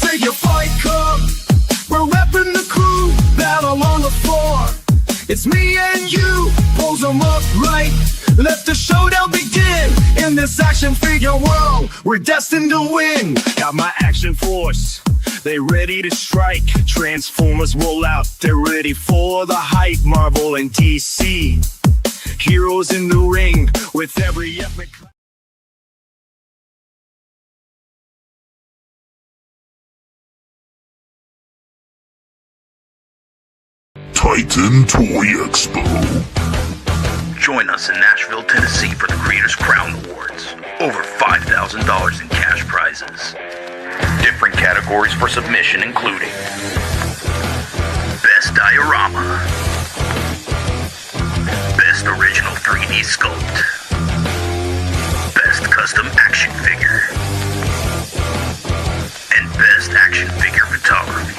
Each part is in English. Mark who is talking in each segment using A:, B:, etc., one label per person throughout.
A: figure fight club. We're repping the crew, battle on the floor. It's me and you, pulls them up right. Let the showdown begin. In this action figure world, we're destined to win. Got my action force, they ready to strike. Transformers roll out, they're ready for the hype. Marvel and DC, heroes in the ring with every epic.
B: Titan Toy Expo.
C: Join us in Nashville, Tennessee for the Creators Crown Awards. Over $5,000 in cash prizes. Different categories for submission including Best Diorama, Best Original 3D Sculpt, Best Custom Action Figure, and Best Action Figure Photography.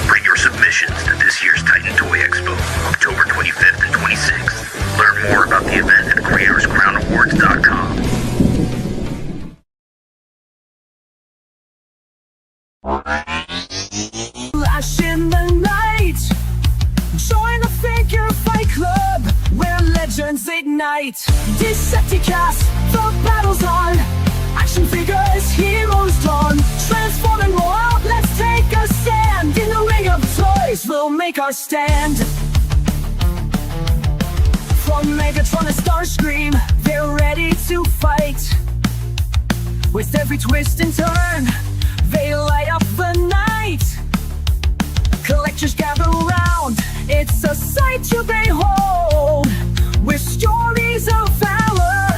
C: Bring your submissions to this year's Titan Toy Expo, October 25th and 26th. Learn more about the event at creatorscrownawards.com.
A: Flash in the night, join the figure fight club where legends ignite. Decepticast, the battle's on. Action figures, heroes drawn. Transform and roll out, let's take a stand. In the ring of toys, we'll make our stand. From Megatron to Starscream, they're ready to fight. With every twist and turn, they light up the night. Collectors gather round, it's a sight to behold. With stories of valor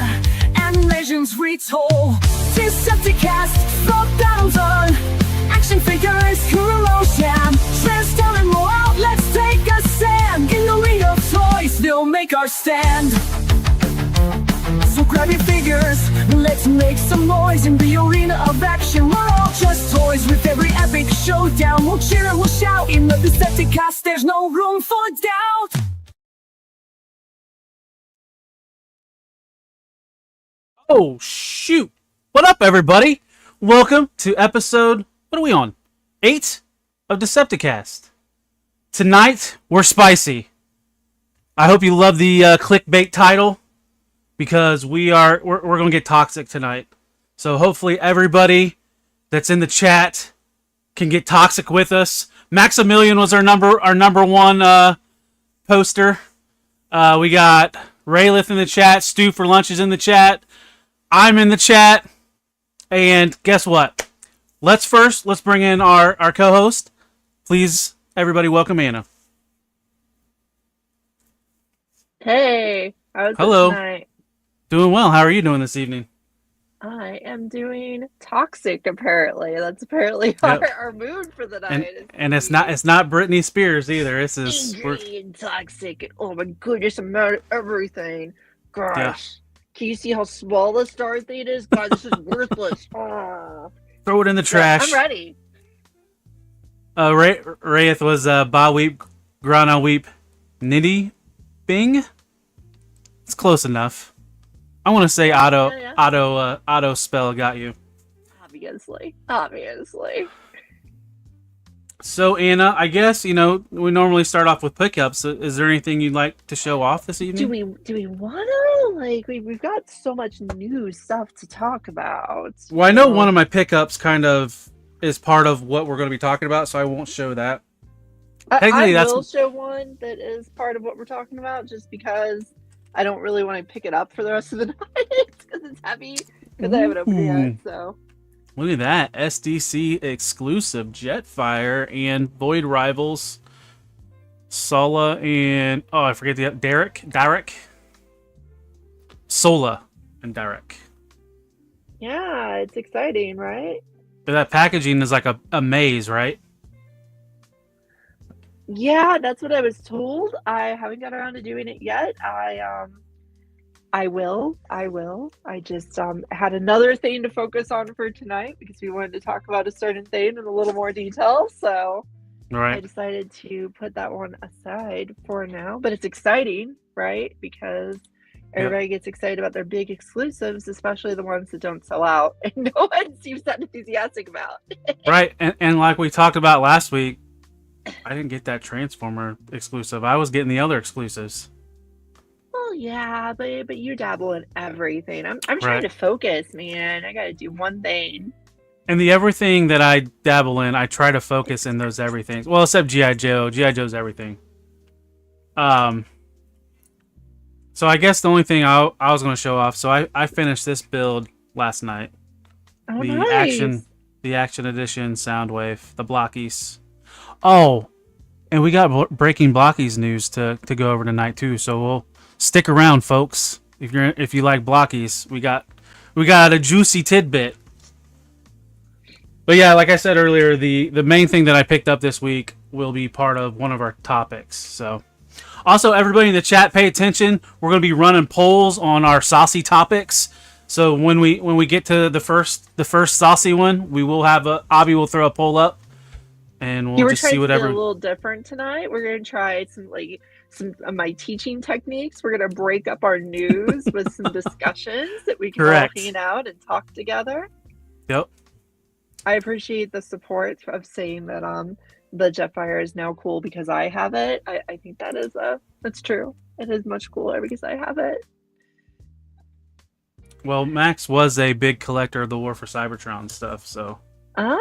A: and legends retold. Decepticast, the battle's on. Action figures, heroes jam. Transform and roll out, let's take a stand. In the ring of toys, they'll make our stand. So grab your figures, let's make some noise in the arena of action. We're all just toys with every epic showdown. We'll cheer and we'll shout. In the Decepticast, there's no room for doubt.
D: Oh, shoot. What up, everybody? Welcome to episode, what are we on? 8 of Decepticast. Tonight, we're spicy. I hope you love the clickbait title, because we're going to get toxic tonight. So hopefully everybody that's in the chat can get toxic with us. Maximilian was our number one poster. We got Raylith in the chat. Stu for Lunch is in the chat. I'm in the chat. And guess what? Let's bring in our co-host. Please, everybody, welcome Anna.
E: Hey, how's
D: Hello.
E: it tonight?
D: Doing well. How are you doing this evening?
E: I am doing toxic. Apparently, that's apparently
D: Yep.
E: our mood for the
D: And
E: night.
D: it's not Britney Spears either. This is
E: Angry and toxic, and oh my goodness, I'm mad at everything. Gosh,
D: Yeah.
E: can you see how small the star thing is? God, this is worthless. Oh.
D: throw it in the trash.
E: I'm ready.
D: Rayeth was Ba Weep, Grana Weep, Nitty Bing. It's close enough. I want to say
E: Yeah.
D: auto spell got you.
E: Obviously.
D: So Anna, I guess we normally start off with pickups. Is there anything you'd like to show off this evening?
E: Do we want to we've got so much new stuff to talk about?
D: Well, I know one of my pickups kind of is part of what we're going to be talking about, so I won't show that. Technically,
E: I will show one that is part of what we're talking about, just because I don't really want to pick it up for the rest of the night because it's heavy. Because I haven't opened it yet. So
D: look at that SDC exclusive Jetfire and Void Rivals, Sola and I forget the Derek, Sola and Derek.
E: yeah, it's exciting, right?
D: But that packaging is like a maze, right?
E: Yeah, that's what I was told. I haven't got around to doing it yet. I will. I just had another thing to focus on for tonight because we wanted to talk about a certain thing in a little more detail. So
D: Right.
E: I decided to put that one aside for now. But it's exciting, right? Because Everybody gets excited about their big exclusives, especially the ones that don't sell out, and no one seems that enthusiastic about.
D: Right, and like we talked about last week, I didn't get that Transformer exclusive. I was getting the other exclusives.
E: Well, yeah, but you dabble in everything. I'm trying
D: Right.
E: to focus, man. I got to do one thing.
D: And the everything that I dabble in, I try to focus in those everythings. Well, except G.I. Joe. G.I. Joe's everything. So I guess the only thing I was going to show off. So I finished this build last night.
E: Oh,
D: The
E: nice.
D: action edition Soundwave, the Blockies. Oh, and we got breaking Blockies news to go over tonight too. So we'll stick around, folks. If you like Blockies, we got a juicy tidbit. But yeah, like I said earlier, the main thing that I picked up this week will be part of one of our topics. So, also everybody in the chat, pay attention. We're going to be running polls on our saucy topics. So when we get to the first saucy one, we will have Avi will throw a poll up, and we'll just see whatever.
E: A little different tonight. We're gonna try some of my teaching techniques. We're gonna break up our news with some discussions that we can all hang out and talk together.
D: Yep.
E: I appreciate the support of saying that the Jetfire is now cool because I have it. I think that's true. It is much cooler because I have it.
D: Well, Max was a big collector of the War for Cybertron stuff, so.
E: Yeah,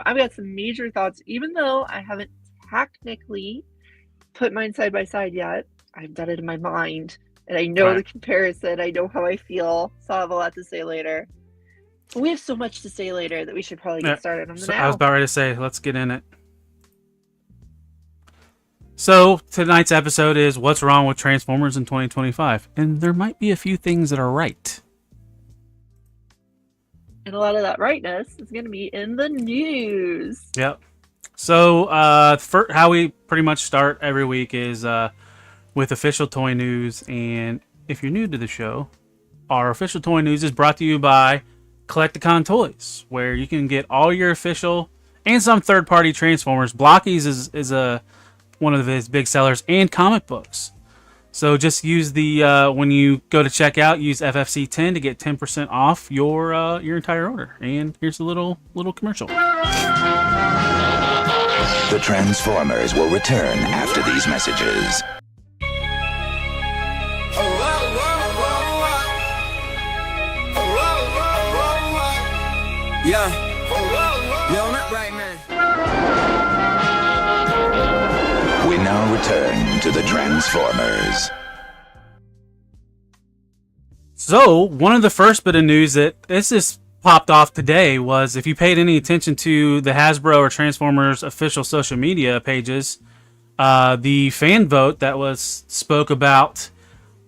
E: I've got some major thoughts, even though I haven't technically put mine side by side yet. I've done it in my mind, and I know the comparison. I know how I feel, so I'll have a lot to say later. But we have so much to say later that we should probably get started on the now.
D: I was about ready to say, let's get in it. So, tonight's episode is What's Wrong with Transformers in 2025? And there might be a few things that are right.
E: And a lot of that rightness is going to be in the news.
D: Yep. So, how we pretty much start every week is with official toy news. And if you're new to the show, our official toy news is brought to you by Collecticon Toys, where you can get all your official and some third-party Transformers. Blockies is one of his big sellers, and comic books. So just use the when you go to checkout, use FFC 10 to get 10% off your entire order. And here's a little commercial.
F: The Transformers will return after these messages.
G: Yeah. You on it right, man?
F: We now return to the Transformers.
D: So, one of the first bit of news that this just popped off today was, if you paid any attention to the Hasbro or Transformers official social media pages, the fan vote that was spoke about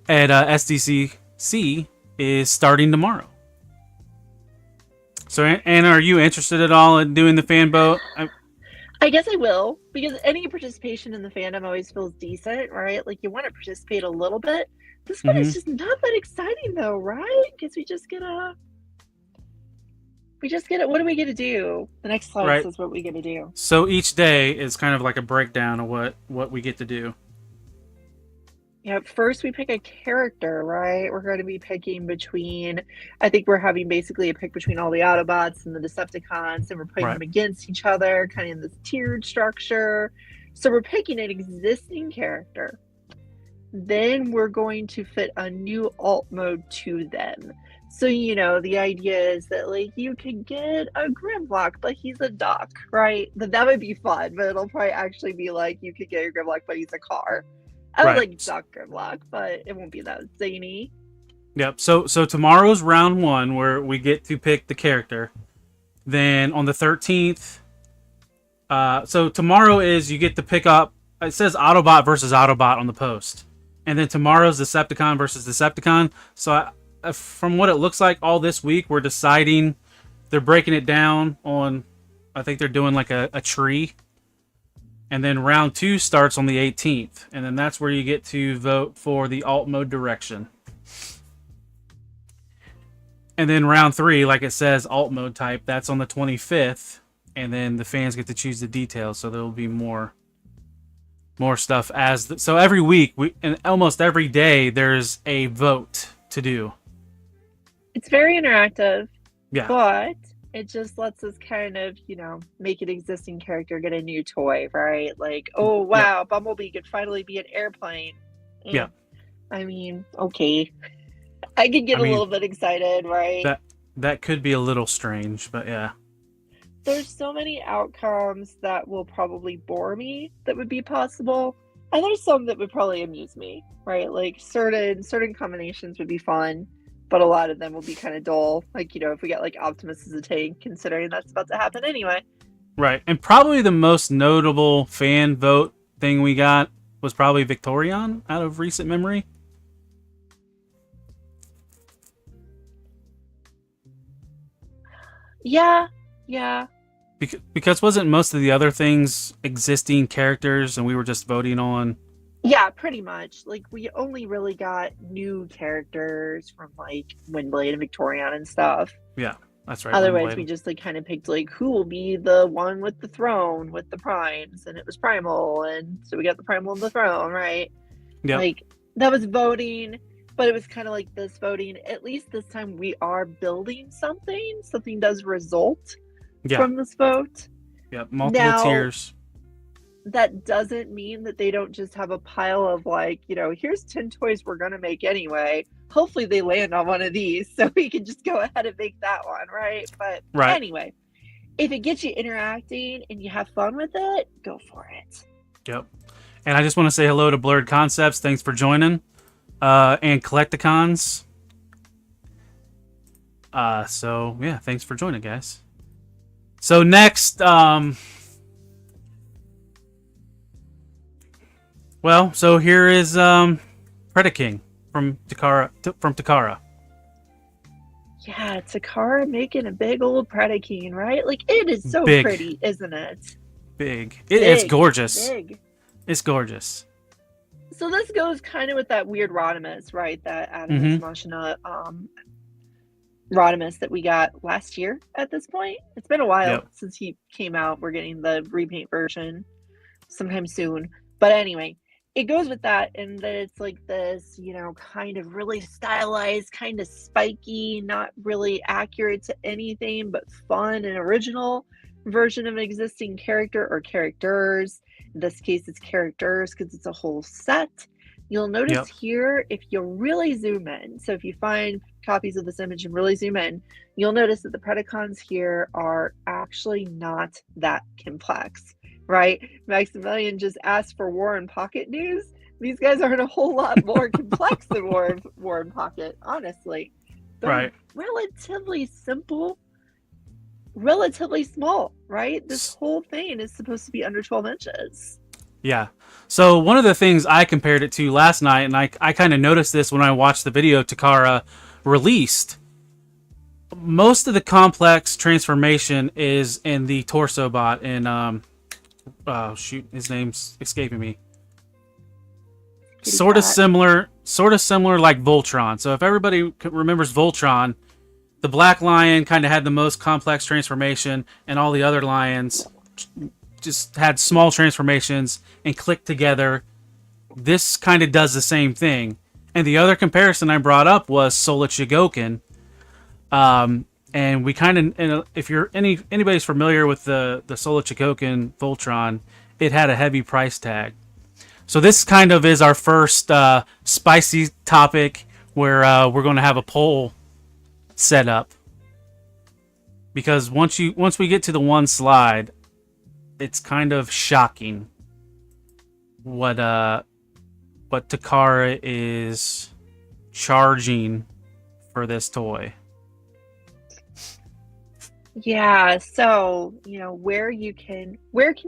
D: at SDCC is starting tomorrow. So, and are you interested at all in doing the fan vote?
E: I guess I will, because any participation in the fandom always feels decent, right? Like, you want to participate a little bit. This one is just not that exciting, though, right? Because we just get a... What are we going to do? The next slide says what we get to do.
D: So each day is kind of like a breakdown of what we get to do.
E: Yeah, first we pick a character, right? We're going to be picking between... I think we're having basically a pick between all the Autobots and the Decepticons, and we're putting them against each other, kind of in this tiered structure. So we're picking an existing character. Then we're going to fit a new alt mode to them. So, the idea is that, like, you could get a Grimlock, but he's a duck, right? That would be fun, but it'll probably actually be like, you could get your Grimlock, but he's a car. I would like duck Grimlock, but it won't be that zany.
D: Yep. So tomorrow's round one, where we get to pick the character. Then on the 13th, so tomorrow is you get to pick up, it says Autobot versus Autobot on the post. And then tomorrow's Decepticon versus Decepticon. So from what it looks like, all this week we're deciding, they're breaking it down on, I think they're doing like a tree. And then round 2 starts on the 18th. And then that's where you get to vote for the alt mode direction. And then round 3, like it says, alt mode type, that's on the 25th. And then the fans get to choose the details. So there will be more more stuff so every week and almost every day there's a vote to do.
E: It's very interactive,
D: Yeah.
E: but it just lets us kind of, make an existing character get a new toy, right? Like, oh wow, Bumblebee could finally be an airplane.
D: Yeah.
E: I mean, okay. I could get a little bit excited, right?
D: That could be a little strange, but yeah.
E: There's so many outcomes that will probably bore me that would be possible, and there's some that would probably amuse me, right? Like certain combinations would be fun, but a lot of them will be kind of dull. Like, if we get like Optimus as a tank, considering that's about to happen anyway.
D: Right, and probably the most notable fan vote thing we got was probably Victorion out of recent memory.
E: Yeah.
D: Because wasn't most of the other things existing characters and we were just voting on?
E: Yeah, pretty much. Like, we only really got new characters from like Windblade and Victorion and stuff.
D: Yeah, that's right.
E: Otherwise, we just like kind of picked like who will be the one with the throne with the primes, and it was Primal, and so we got the Primal and the throne, right?
D: Yeah.
E: Like, that was voting. But it was kind of like this voting. At least this time we are building something. Something does result from this vote.
D: Yeah, multiple tiers.
E: That doesn't mean that they don't just have a pile of like, here's 10 toys we're going to make anyway. Hopefully they land on one of these so we can just go ahead and make that one, right? But anyway, if it gets you interacting and you have fun with it, go for it.
D: Yep. And I just want to say hello to Blurred Concepts. Thanks for joining. And Collecticons. So yeah, thanks for joining, guys. So next, so here is Predaking from Takara.
E: Yeah, Takara making a big old Predaking, right? Like, it is so pretty, isn't it?
D: Big. It's gorgeous.
E: Big.
D: It's gorgeous.
E: So this goes kind of with that weird Rodimus, right? That Animus Machina Rodimus that we got last year at this point. It's been a while since he came out. We're getting the repaint version sometime soon. But anyway, it goes with that, and that it's like this, kind of really stylized, kind of spiky, not really accurate to anything, but fun and original version of an existing character or characters. In this case, it's characters because it's a whole set. You'll notice here, if you really zoom in, so if you find copies of this image and really zoom in, you'll notice that the Predacons here are actually not that complex, right? Maximilian just asked for War and Pocket news. These guys aren't a whole lot more complex than War and Pocket, honestly. They're relatively simple, relatively small, right? This whole thing is supposed to be under 12 inches.
D: Yeah. So one of the things I compared it to last night, and I kind of noticed this when I watched the video Takara released, most of the complex transformation is in the torso bot and his name's escaping me. Sort of similar like Voltron. So if everybody remembers Voltron, the Black Lion kind of had the most complex transformation, and all the other lions just had small transformations and clicked together. This kind of does the same thing. And the other comparison I brought up was Sola Chigoken. And we kind of, if you're anybody's familiar with the Sola Chigoken Voltron, it had a heavy price tag. So this kind of is our first spicy topic where we're going to have a poll set up, because once we get to the one slide, it's kind of shocking what Takara is charging for this toy.
E: Yeah, so where can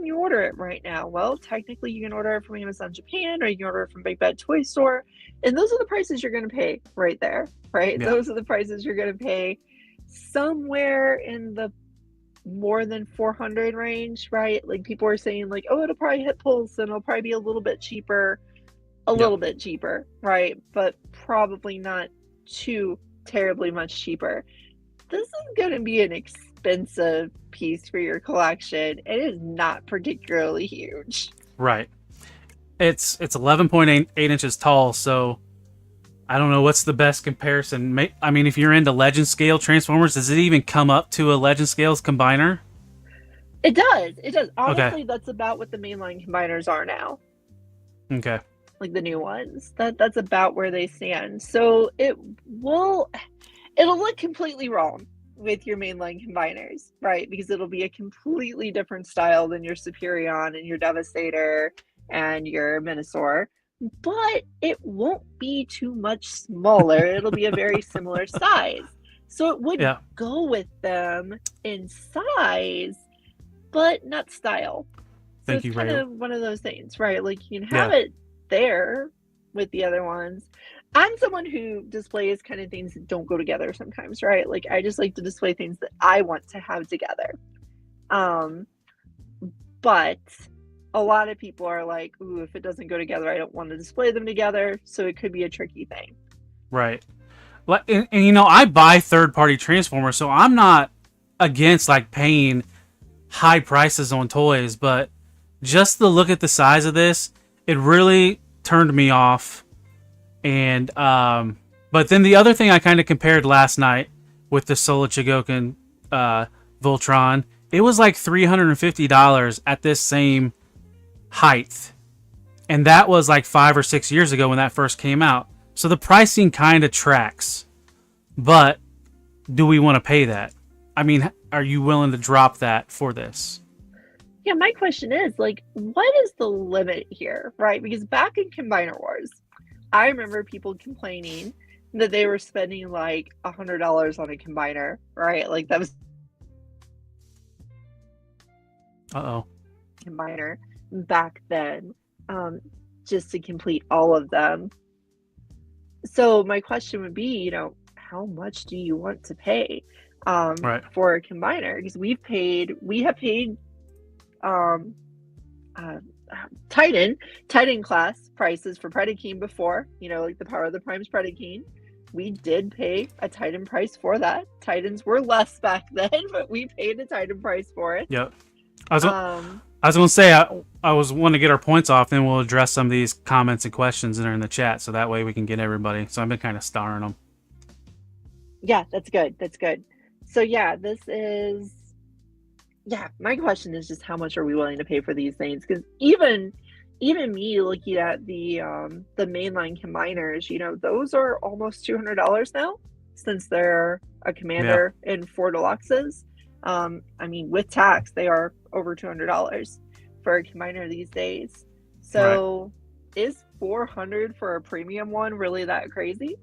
E: you order it right now? Well, technically you can order it from Amazon Japan, or you can order it from Big Bad Toy Store, and those are the prices you're going to pay right there, right? Yeah. Those are the prices you're going to pay, somewhere in the more than 400 range, right? Like, people are saying like, oh, it'll probably hit Pulse and it'll probably be a little bit cheaper, right? But probably not too terribly much cheaper. This is going to be an expensive piece for your collection. It is not particularly huge.
D: Right. It's 11.8 inches tall, so I don't know what's the best comparison. I mean, if you're into legend scale Transformers, does it even come up to a legend scales combiner?
E: It does. It does.
D: Okay.
E: Honestly, that's about what the mainline combiners are now.
D: Okay.
E: Like the new ones. That's about where they stand. So it'll look completely wrong with your mainline combiners, right? Because it'll be a completely different style than your Superion and your Devastator and your Minosaur. But it won't be too much smaller. It'll be a very similar size. So it would go with them in size, but not style. So
D: Thank you,
E: it's kind
D: Ray.
E: of one of those things, right? Like you can have it there with the other ones. I'm someone who displays kind of things that don't go together sometimes, right? Like I just like to display things that I want to have together. But a lot of people are like, ooh, if it doesn't go together, I don't want to display them together. So it could be a tricky thing.
D: Right. And you know, I buy third-party Transformers, so I'm not against like paying high prices on toys, but just to look at the size of this, it really turned me off. And but then the other thing I kind of compared last night with the Solar Chigokin Voltron, it was like $350 at this same height, and that was like 5 or 6 years ago when that first came out. So the pricing kind of tracks, but do we want to pay that? I mean, are you willing to drop that for this?
E: Yeah, my question is like, what is the limit here, right? Because back in Combiner Wars, I remember people complaining that they were spending like $100 on a combiner, right? Like that was combiner back then, just to complete all of them. So my question would be, you know, how much do you want to pay for a combiner? Because we have paid Titan class prices for Predaking before, you know, like the Power of the Primes Predaking. We did pay a Titan price for that. Titans were less back then, but we paid a Titan price for it.
D: Yep. I was going to say, I was wanting to get our points off, then we'll address some of these comments and questions that are in the chat, so that way we can get everybody. So I've been kind of starring them.
E: Yeah, that's good. That's good. So yeah, my question is just how much are we willing to pay for these things? Because even me looking at the mainline combiners, you know, those are almost $200 now, since they're a commander and 4 deluxes. I mean, with tax, they are over $200 for a combiner these days. So is $400 for a premium one really that crazy?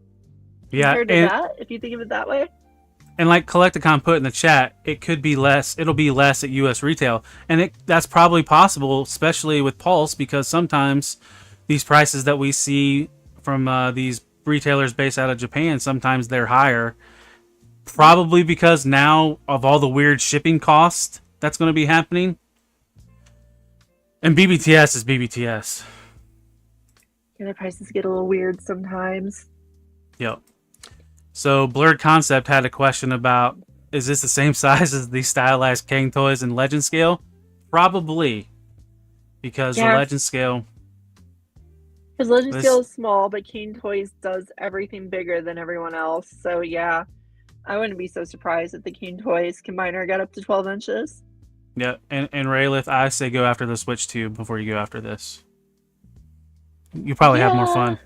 D: Yeah,
E: compared to that, if you think of it that way.
D: And like Collecticon put in the chat, it could be less. It'll be less at U.S. retail, and that's probably possible, especially with Pulse, because sometimes these prices that we see from these retailers based out of Japan, sometimes they're higher. Probably because now of all the weird shipping cost that's going to be happening. And BBTS is BBTS.
E: Yeah, the prices get a little weird sometimes.
D: Yep. So Blurred Concept had a question about, is this the same size as the stylized Kang toys in Legend Scale? Probably. Because the Legend Scale...
E: Because Legend Scale is small, but Kane Toys does everything bigger than everyone else. So yeah, I wouldn't be so surprised if the Kane Toys combiner got up to 12 inches.
D: Yeah, and Raylith, I say go after the Switch 2 before you go after this. You probably have more fun.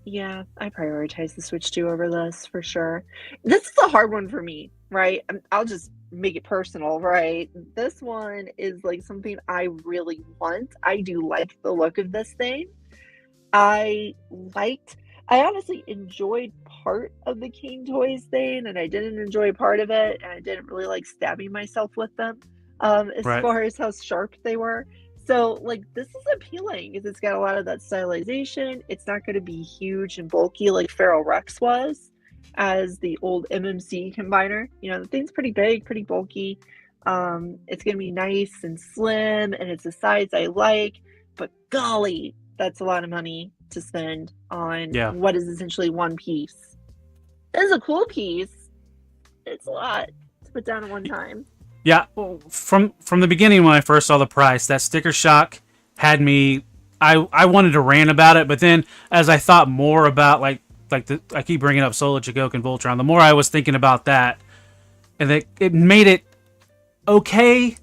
E: Yeah, I prioritize the Switch 2 over this for sure. This is a hard one for me, right? I'll just make it personal, right? This one is like something I really want. I do like the look of this thing. I honestly enjoyed part of the Kane Toys thing, and I didn't enjoy part of it, and I didn't really like stabbing myself with them as far as how sharp they were. So, like, this is appealing because it's got a lot of that stylization. It's not going to be huge and bulky like Feral Rex was as the old MMC combiner. You know, the thing's pretty big, pretty bulky. It's going to be nice and slim, and it's a size I like. But golly, that's a lot of money to spend on what is essentially one piece. It is a cool piece. It's a lot to put down at one time.
D: Yeah, well, from the beginning when I first saw the price, that sticker shock had me. I wanted to rant about it, but then as I thought more about I keep bringing up Solar Chagok and Voltron, the more I was thinking about that, and it made it okay.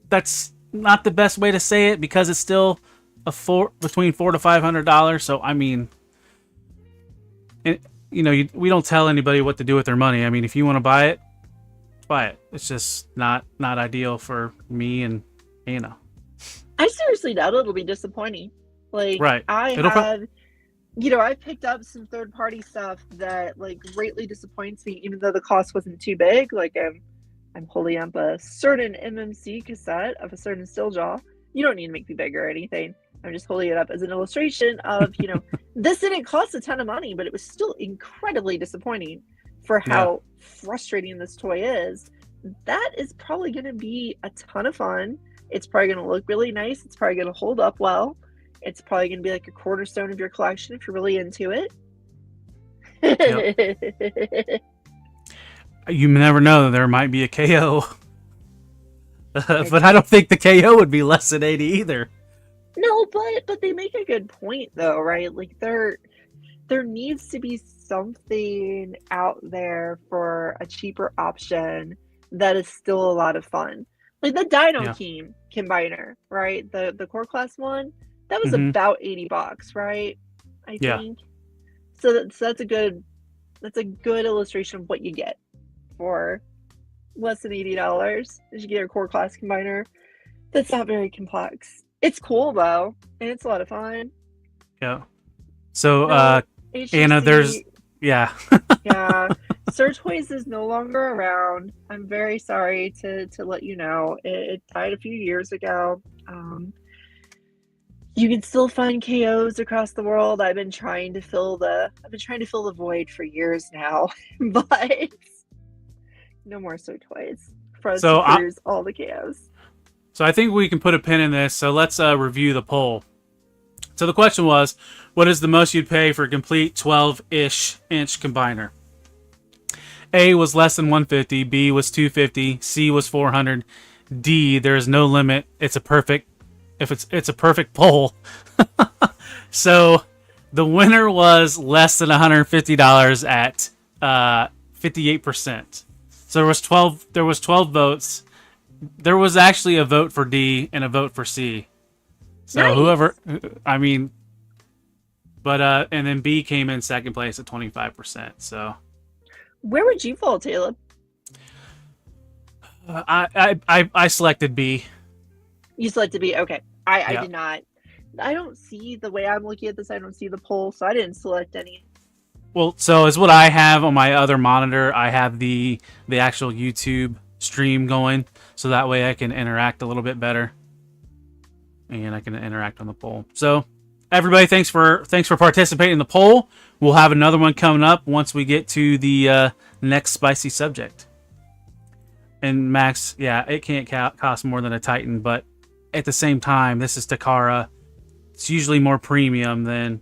D: That's not the best way to say it because it's still between $400 to $500. So I mean, we don't tell anybody what to do with their money. I mean, if you want to buy it, buy it. It's just not ideal for me and Anna.
E: I seriously doubt it'll be disappointing.
D: Right.
E: I picked up some third-party stuff that greatly disappoints me, even though the cost wasn't too big. I'm holding up a certain MMC cassette of a certain still jaw. You don't need to make me big or anything. I'm just holding it up as an illustration of, this didn't cost a ton of money, but it was still incredibly disappointing for how frustrating this toy is. That is probably going to be a ton of fun. It's probably going to look really nice. It's probably going to hold up well. It's probably going to be like a cornerstone of your collection if you're really into it.
D: Yep. You never know. There might be a KO. But I don't think the KO would be less than 80 either.
E: No, but they make a good point though, right? There needs to be something out there for a cheaper option that is still a lot of fun. Like the Dino King combiner, right? The core class one, that was about $80, right? I think. So that's a good illustration of what you get for less than $80. You get a core class combiner that's not very complex. It's cool though, and it's a lot of fun.
D: Yeah. So
E: HTC,
D: Anna, there's yeah.
E: Sir Toys is no longer around. I'm very sorry to let you know. It died a few years ago. You can still find KOs across the world. I've been trying to fill the void for years now, but no more Sir Toys for us to produce all the KOs.
D: So I think we can put a pin in this. So let's review the poll. So the question was, what is the most you'd pay for a complete 12-ish inch combiner? A was less than $150, B was $250, C was $400, D, there is no limit. It's a perfect poll. So the winner was less than $150 at 58%. So there was 12 votes. There was actually a vote for D and a vote for C. So nice. And then B came in second place at 25%. So
E: where would you fall, Caleb?
D: I selected B.
E: You selected B. Okay. I did not. I don't see the way I'm looking at this. I don't see the poll, so I didn't select any.
D: Well, so is what I have on my other monitor. I have the actual YouTube stream going, so that way I can interact a little bit better, and I can interact on the poll. So everybody, thanks for participating in the poll. We'll have another one coming up once we get to the next spicy subject. And Max, it can't cost more than a Titan, but at the same time, this is Takara. It's usually more premium than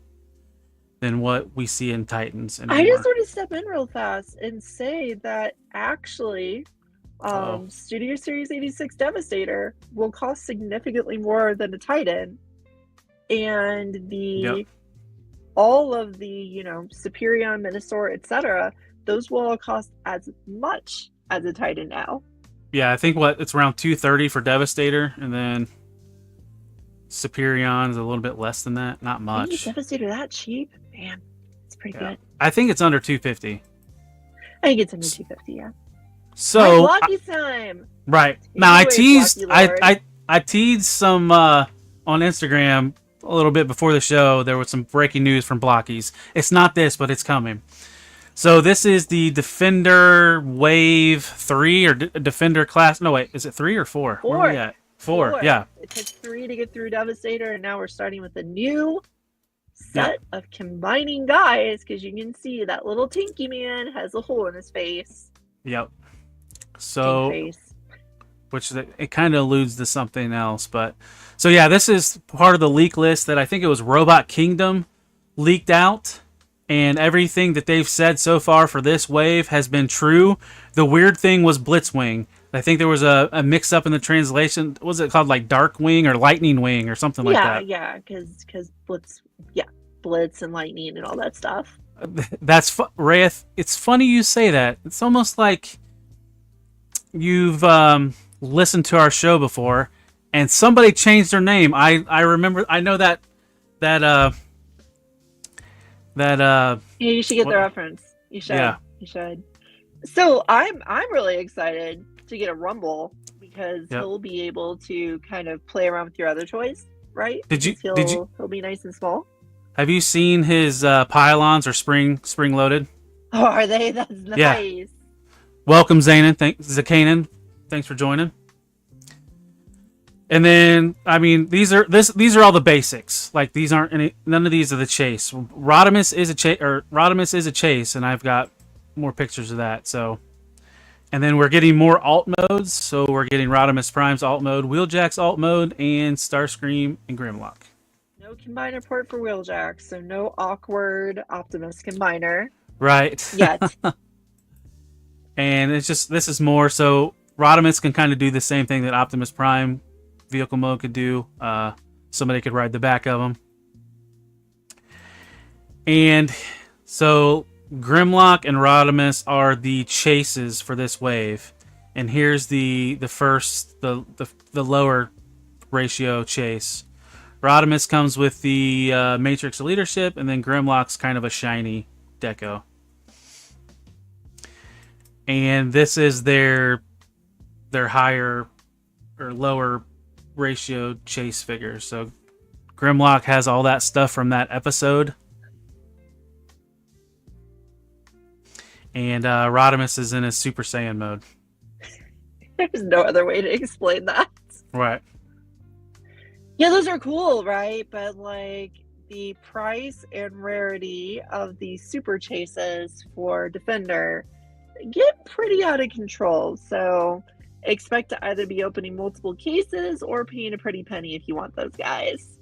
D: what we see in Titans anymore.
E: I just want to step in real fast and say that actually Studio Series 86 Devastator will cost significantly more than a Titan, and all of the Superion, Minosaur, etc., those will all cost as much as a Titan now.
D: Yeah, I think it's around $230 for Devastator, and then Superion's a little bit less than that. Not much.
E: Is Devastator that cheap? Man, it's pretty good.
D: I think it's under $250.
E: I think it's under $250. Yeah.
D: So
E: Blocky time.
D: Right now, I teased some on Instagram a little bit before the show. There was some breaking news from Blockies. It's not this, but it's coming. So this is the Defender Wave 3 or Defender class. No, wait, is it 3 or 4? Where are we at? 4. Yeah.
E: It took 3 to get through Devastator, and now we're starting with a new set of combining guys, because you can see that little Tinky Man has a hole in his face.
D: Yep. So, which it kind of alludes to something else, but so this is part of the leak list that I think it was Robot Kingdom leaked out, and everything that they've said so far for this wave has been true. The weird thing was Blitzwing. I think there was a mix up in the translation. What was it called, like Dark Wing or Lightning Wing or something like that?
E: Yeah, because Blitz and Lightning and all that stuff.
D: That's Wraith. It's funny you say that. It's almost like you've listened to our show before, and somebody changed their name. I remember. I know that. Yeah,
E: you should get the reference. You should.
D: Yeah.
E: You should. So I'm really excited to get a Rumble because he'll be able to kind of play around with your other toys, right? He'll be nice and small.
D: Have you seen his pylons or spring loaded?
E: Oh, are they? That's nice.
D: Yeah. Welcome, Zakanan. Thanks for joining. And then, I mean, these are all the basics. Like, these aren't any. None of these are the chase. Rodimus is a chase, and I've got more pictures of that. So, and then we're getting more alt modes. So we're getting Rodimus Prime's alt mode, Wheeljack's alt mode, and Starscream and Grimlock.
E: No combiner port for Wheeljack, so no awkward Optimus combiner.
D: Right.
E: Yet.
D: And it's just, this is more so Rodimus can kind of do the same thing that Optimus Prime vehicle mode could do. Somebody could ride the back of them. And so Grimlock and Rodimus are the chases for this wave. And here's the lower ratio chase. Rodimus comes with the Matrix leadership, and then Grimlock's kind of a shiny deco. And this is their higher or lower ratio chase figures. So Grimlock has all that stuff from that episode. And Rodimus is in his Super Saiyan mode.
E: There's no other way to explain that.
D: Right.
E: Yeah, those are cool, right? But like the price and rarity of the super chases for Defender get pretty out of control. So expect to either be opening multiple cases or paying a pretty penny if you want those guys.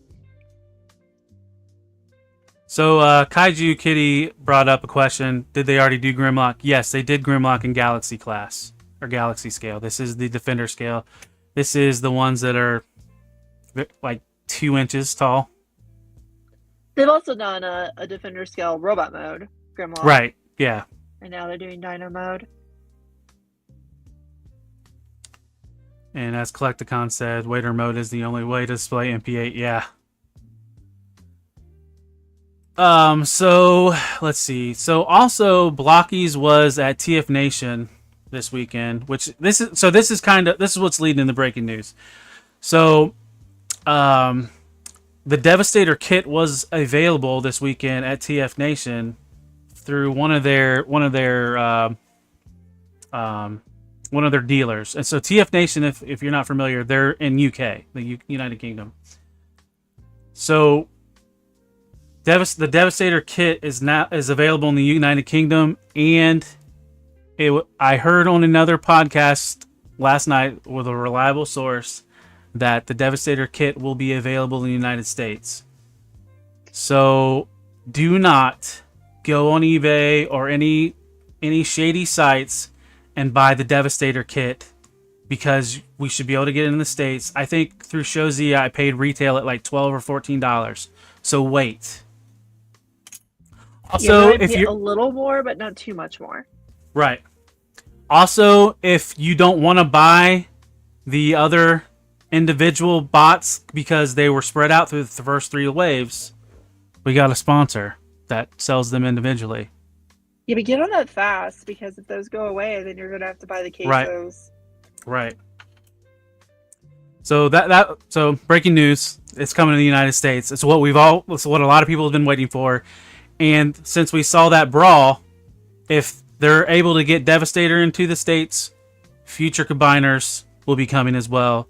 D: So Kaiju Kitty brought up a question. Did they already do Grimlock? Yes, they did Grimlock in Galaxy class or Galaxy scale. This is the Defender scale. This is the ones that are like 2 inches tall.
E: They've also done a Defender scale robot mode, Grimlock.
D: Right, yeah.
E: And now they're doing Dino mode.
D: And as Collecticon said, waiter mode is the only way to display MP8. Yeah. So let's see. So also Blockies was at TF Nation this weekend, which this is what's leading in the breaking news. So the Devastator kit was available this weekend at TF Nation through one of their dealers. And so TF Nation, if you're not familiar, they're in UK, the United Kingdom. So the Devastator kit is available in the United Kingdom, and I heard on another podcast last night with a reliable source that the Devastator kit will be available in the United States. So do not go on eBay or any shady sites and buy the Devastator kit, because we should be able to get it in the States. I think through Shozi I paid retail at like $12 or $14. So wait. Also, if you're
E: a little more, but not too much more.
D: Right. Also, if you don't want to buy the other individual bots because they were spread out through the first 3 waves, we got a sponsor that sells them individually.
E: Yeah, but get on that fast, because if those go away, then you're gonna have to buy the quesos.
D: Right. So so breaking news, it's coming to the United States. It's what it's what a lot of people have been waiting for. And since we saw that brawl, if they're able to get Devastator into the States, future combiners will be coming as well.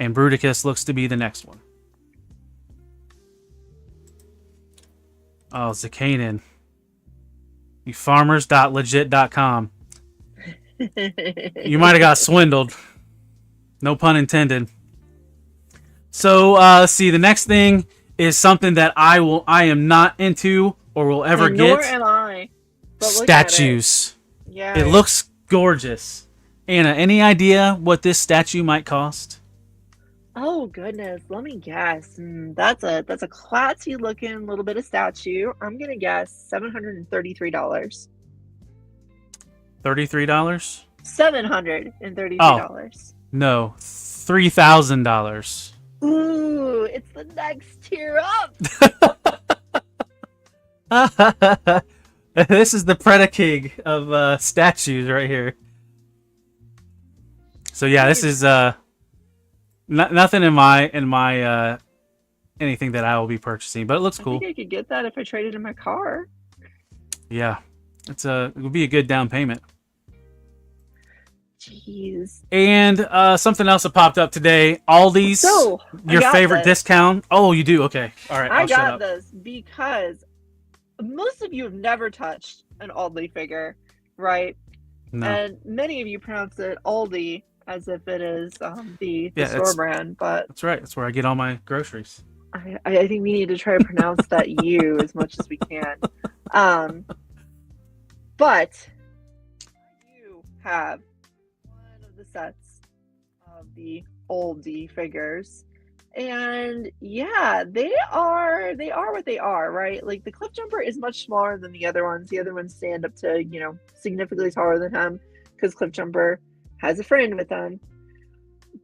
D: And Bruticus looks to be the next one. Oh, Zakanan. You farmers.legit.com. You might have got swindled. No pun intended. So, see, the next thing is something that I am not into or will ever get.
E: Nor am I. But
D: statues.
E: Yeah.
D: It looks gorgeous. Anna, any idea what this statue might cost?
E: Oh goodness, let me guess. That's a classy looking little bit of statue. I'm gonna guess $733.
D: $33?
E: $733.
D: No, $3,000.
E: Ooh, it's the next tier up.
D: This is the Predacig of statues right here. So yeah, this is nothing in my anything that I will be purchasing, but it looks cool.
E: I think I could get that if I traded in my car.
D: Yeah, it would be a good down payment.
E: Jeez.
D: And something else that popped up today. Aldi's,
E: So,
D: your favorite discount. Oh, you do? Okay. All right.
E: I got this because most of you have never touched an Aldi figure, right?
D: No.
E: And many of you pronounce it Aldi as if it is the store
D: that's-
E: brand, but
D: That's right. That's where I get all my groceries.
E: I think we need to try to pronounce that U as much as we can. But you have one of the sets of the Aldi figures. And yeah, they are what they are, right? Like the Cliff Jumper is much smaller than the other ones. The other ones stand up to, significantly taller than him because Cliff Jumper has a friend with him.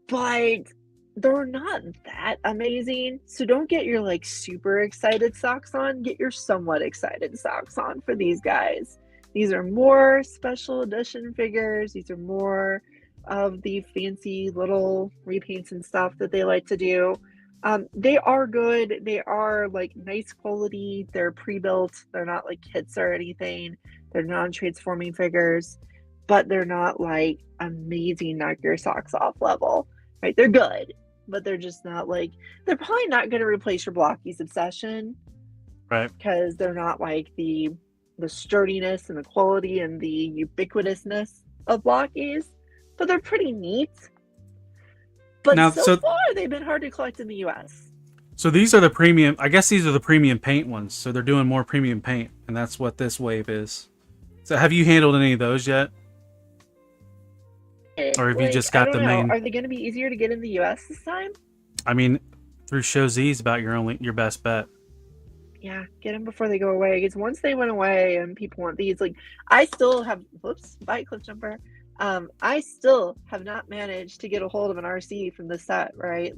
E: But they're not that amazing. So don't get your super excited socks on. Get your somewhat excited socks on for these guys. These are more special edition figures. These are more of the fancy little repaints and stuff that they like to do. They are good. They are nice quality. They're pre-built. They're not kits or anything. They're non-transforming figures, but they're not amazing knock your socks off level, right? They're good, but they're just not they're probably not going to replace your Blockies obsession,
D: right?
E: Because they're not the sturdiness and the quality and the ubiquitousness of Blockies, but they're pretty neat. But
D: now,
E: so far, they've been hard to collect in the U.S.
D: So these are the premium. I guess these are the premium paint ones. So they're doing more premium paint, and that's what this wave is. So have you handled any of those yet? Or have you just got the main?
E: Are they going to be easier to get in the U.S. this time?
D: I mean, through Show Z is about your best bet.
E: Yeah, get them before they go away. Because once they went away and people want these, I still have. Whoops, bye, Cliff Jumper. I still have not managed to get a hold of an RC from the set. Right,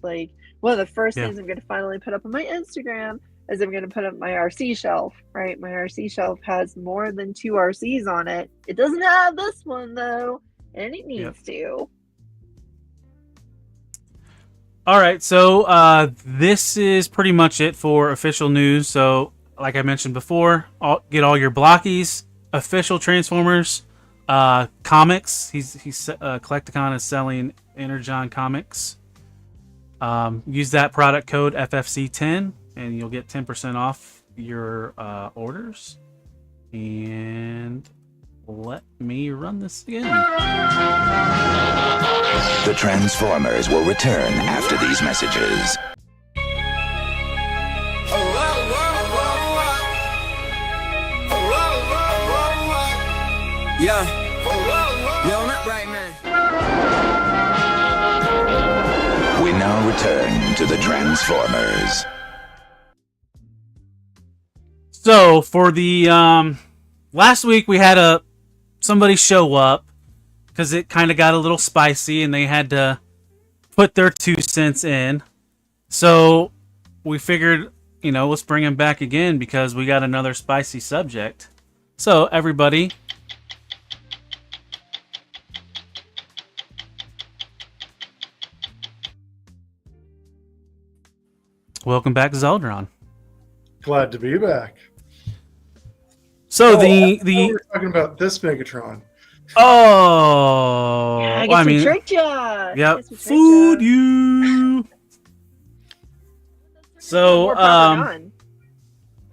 E: one of the first things I'm going to finally put up on my Instagram is I'm going to put up my RC shelf. Right, my RC shelf has more than 2 RCs on it. It doesn't have this one though. And it needs to.
D: All right, so this is pretty much it for official news. So, like I mentioned before, get all your Blockies, official Transformers, comics. He's Collecticon is selling Energon comics. Use that product code FFC10, and you'll get 10% off your orders. And let me run this again.
F: The Transformers will return after these messages.
G: Yeah. Yo, not right, man.
F: We now return to the Transformers.
D: So for the last week we had somebody show up because it kind of got a little spicy and they had to put their 2 cents in. So we figured, let's bring him back again because we got another spicy subject. So everybody, welcome back, Zeldron.
H: Glad to be back.
D: So
H: we're talking about this Megatron.
E: Oh, yeah, I guess we tricked ya.
D: Yep, fooled you. So,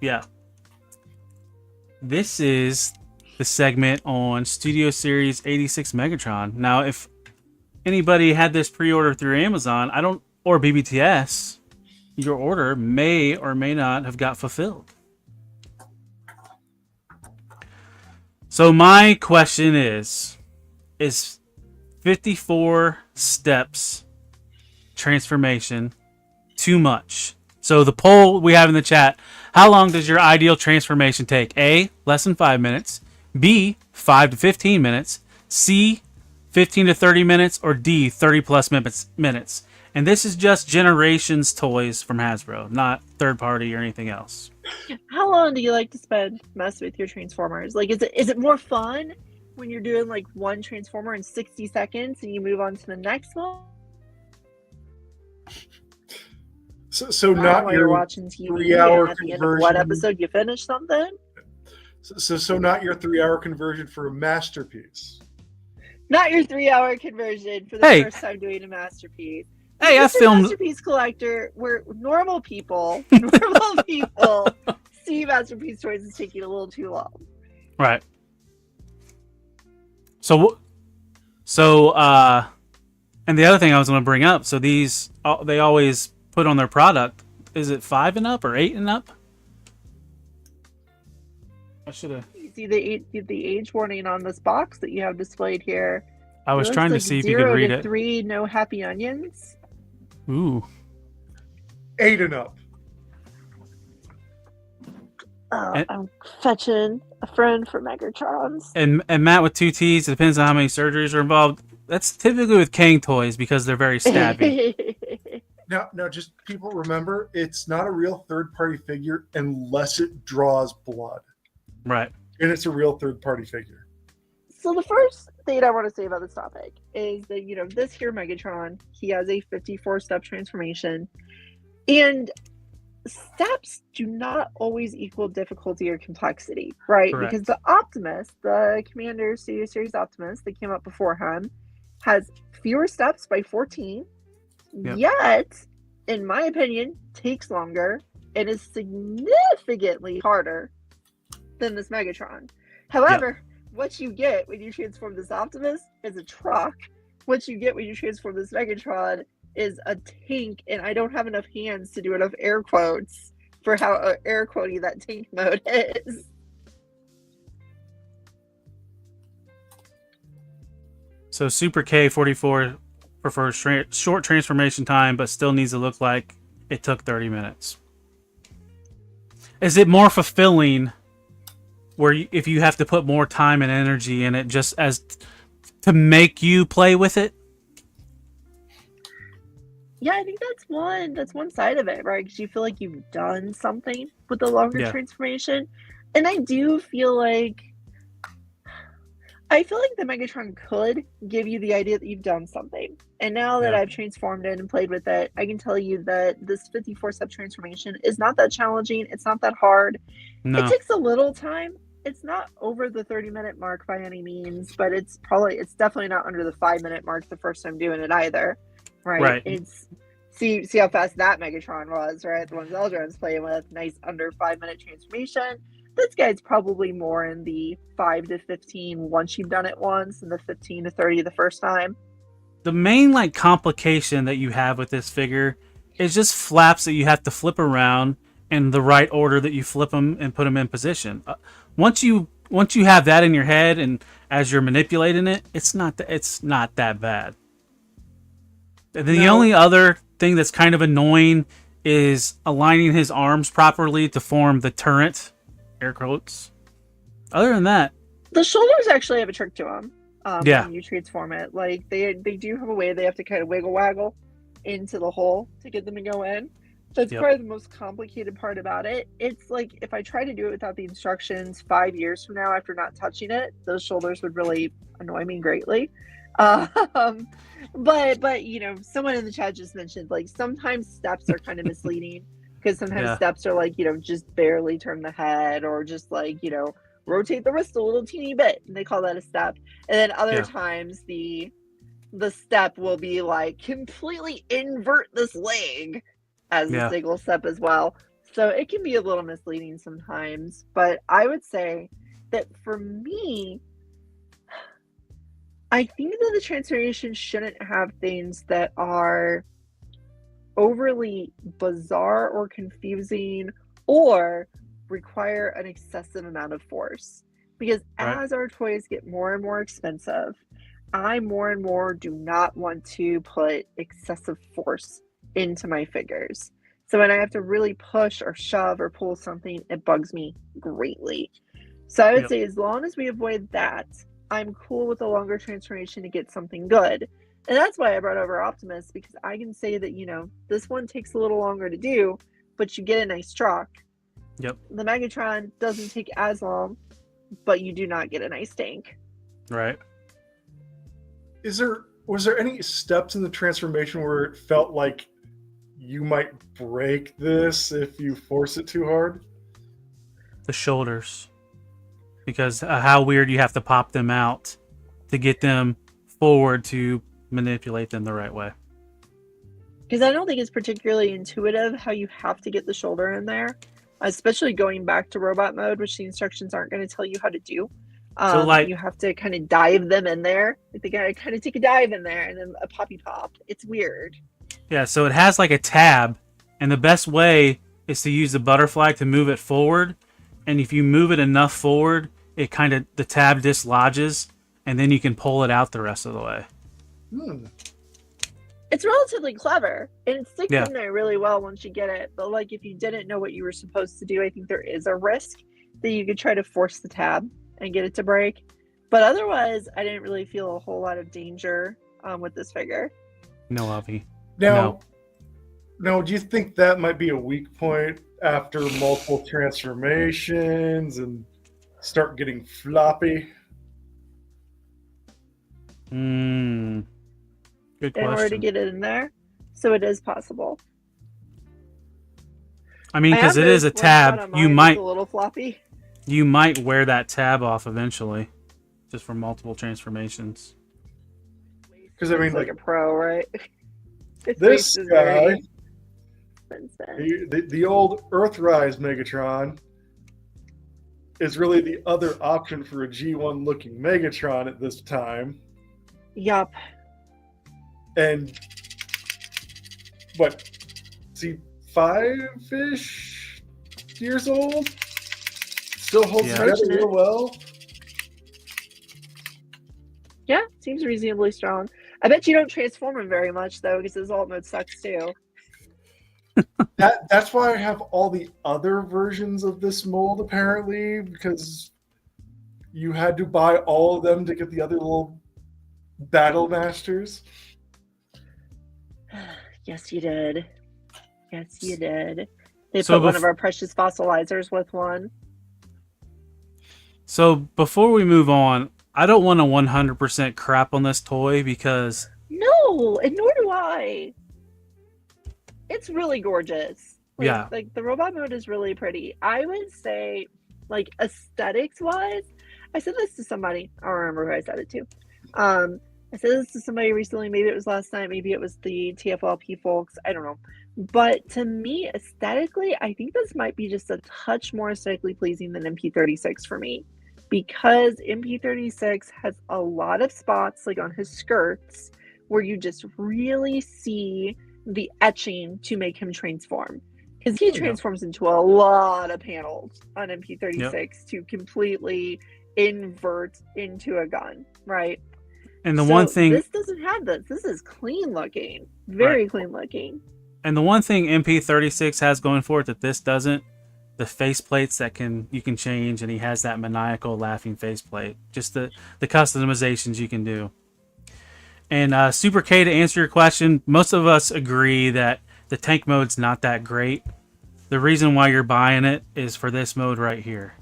D: yeah, this is the segment on Studio Series 86 Megatron. Now, if anybody had this pre-order through Amazon, or BBTS, your order may or may not have got fulfilled. So my question is 54 steps transformation too much? So the poll we have in the chat, how long does your ideal transformation take? A, less than 5 minutes. B, 5 to 15 minutes. C, 15 to 30 minutes. Or D, 30 plus minutes. And this is just Generations toys from Hasbro, not third party or anything else.
E: How long do you like to spend messing with your Transformers? Like, is it more fun when you're doing like one Transformer in 60 seconds and you move on to the next one?
H: So not
E: while
H: your
E: you're watching TV
H: 3-hour
E: and at the end of one episode you finish something?
H: So not your 3-hour conversion for a masterpiece.
E: Not your 3-hour conversion for the first time doing a masterpiece.
D: Hey, I filmed
E: Masterpiece Collector, where normal people see Masterpiece toys is taking a little too long.
D: Right. So, and the other thing I was going to bring up, so these, they always put on their product, is it 5 and up or 8 and up? I should have.
E: You see the age warning on this box that you have displayed here.
D: I was trying to see if you could read it.
E: 3, no happy onions.
D: Ooh.
H: 8 and up.
E: I'm fetching a friend for Megatrons.
D: And Matt with 2 T's, it depends on how many surgeries are involved. That's typically with Kang toys because they're very stabby.
H: Now, just people remember, it's not a real third-party figure unless it draws blood.
D: Right.
H: And it's a real third-party figure.
E: So the first thing I want to say about this topic is that, this here Megatron, he has a 54-step transformation. And steps do not always equal difficulty or complexity, right?
D: Correct.
E: Because the Optimus, the Commander Studio Series Optimus that came up before him, has fewer steps by 14, yet, in my opinion, takes longer and is significantly harder than this Megatron. However, what you get when you transform this Optimus is a truck. What you get when you transform this Megatron is a tank, and I don't have enough hands to do enough air quotes for how air quotey that tank mode is.
D: So Super K44 prefers short transformation time, but still needs to look like it took 30 minutes. Is it more fulfilling if you have to put more time and energy in it just as to make you play with it?
E: Yeah, I think that's one side of it, right? Because you feel like you've done something with the longer transformation. And I do feel like the Megatron could give you the idea that you've done something. And now that I've transformed it and played with it, I can tell you that this 54-step transformation is not that challenging. It's not that hard. No. It takes a little time. It's not over the 30-minute mark by any means, but it's definitely not under the 5-minute mark the first time doing it either. Right. It's see how fast that Megatron was, right? The one Zeldron's playing with, nice under 5-minute transformation. This guy's probably more in the 5 to 15 once you've done it once, and the 15 to 30 the first time.
D: The main complication that you have with this figure is just flaps that you have to flip around in the right order that you flip them and put them in position. Once you have that in your head and as you're manipulating it, it's not that bad. The only other thing that's kind of annoying is aligning his arms properly to form the turret, air quotes. Other than that,
E: the shoulders actually have a trick to them. When you transform it, like they do have a way they have to kind of waggle into the hole to get them to go in. That's probably the most complicated part about it. It's like if I try to do it without the instructions 5 years from now after not touching it, those shoulders would really annoy me greatly. But someone in the chat just mentioned sometimes steps are kind of misleading because sometimes steps are just barely turn the head or just rotate the wrist a little teeny bit and they call that a step. And then other times the step will be completely invert this leg as a single step as well. So it can be a little misleading sometimes, but I would say that for me, I think that the transformation shouldn't have things that are overly bizarre or confusing or require an excessive amount of force. Because as our toys get more and more expensive, I more and more do not want to put excessive force into my figures. So when I have to really push or shove or pull something, it bugs me greatly. So I would say as long as we avoid that, I'm cool with a longer transformation to get something good. And that's why I brought over Optimus, because I can say that, you know, this one takes a little longer to do, but you get a nice truck.
D: Yep.
E: The Megatron doesn't take as long, but you do not get a nice tank.
D: Right.
H: Was there any steps in the transformation where it felt like you might break this if you force it too hard?
D: The shoulders. Because how weird you have to pop them out to get them forward to manipulate them the right way.
E: Because I don't think it's particularly intuitive how you have to get the shoulder in there, especially going back to robot mode, which the instructions aren't going to tell you how to do.
D: So like,
E: you have to kind of dive them in there. They gotta kind of take a dive in there and then a poppy pop. It's weird.
D: yeah, so it has like a tab, and the best way is to use the butterfly to move it forward. And if you move it enough forward, it kind of, the tab dislodges, and then you can pull it out the rest of the way.
E: It's relatively clever, and it sticks in there really well once you get it. But like, if you didn't know what you were supposed to do, I think there is a risk that you could try to force the tab and get it to break. But otherwise, I didn't really feel a whole lot of danger with this figure.
D: No, Avi.
H: Now, do you think that might be a weak point after multiple transformations and start getting floppy?
D: Good
E: In
D: question.
E: order to get it in there, so it is possible.
D: I mean, because it is a tab, you might
E: a little floppy.
D: You might wear that tab off eventually, just for multiple transformations.
H: Because I mean,
E: like a pro, right?
H: This guy, the old Earthrise Megatron, is really the other option for a G1 looking Megatron at this time.
E: Yup.
H: And what? Is he 5-ish years old? Still holds together real well.
E: Yeah, seems reasonably strong. I bet you don't transform him very much though, because his alt mode sucks too.
H: That's why I have all the other versions of this mold apparently, because you had to buy all of them to get the other little battle masters.
E: Yes, you did. Yes, you did. They put one of our precious fossilizers with one.
D: So before we move on, I don't want to 100% crap on this toy because...
E: No, and nor do I. It's really gorgeous. Like the robot mode is really pretty. I would say, like, aesthetics-wise, I said this to somebody. I don't remember who I said it to. I said this to somebody recently. Maybe it was last night. Maybe it was the TFLP folks. I don't know. But to me, aesthetically, I think this might be just a touch more aesthetically pleasing than MP36 for me. Because MP36 has a lot of spots, like on his skirts, where you just really see the etching to make him transform. Because he transforms into a lot of panels on MP36 to completely invert into a gun, right?
D: And the one thing...
E: This doesn't have this. This is clean looking. Very clean looking.
D: And the one thing MP36 has going for it that this doesn't, the faceplates that you can change, and he has that maniacal laughing faceplate. Just the customizations you can do. And Super K, to answer your question, most of us agree that the tank mode's not that great. The reason why you're buying it is for this mode right here.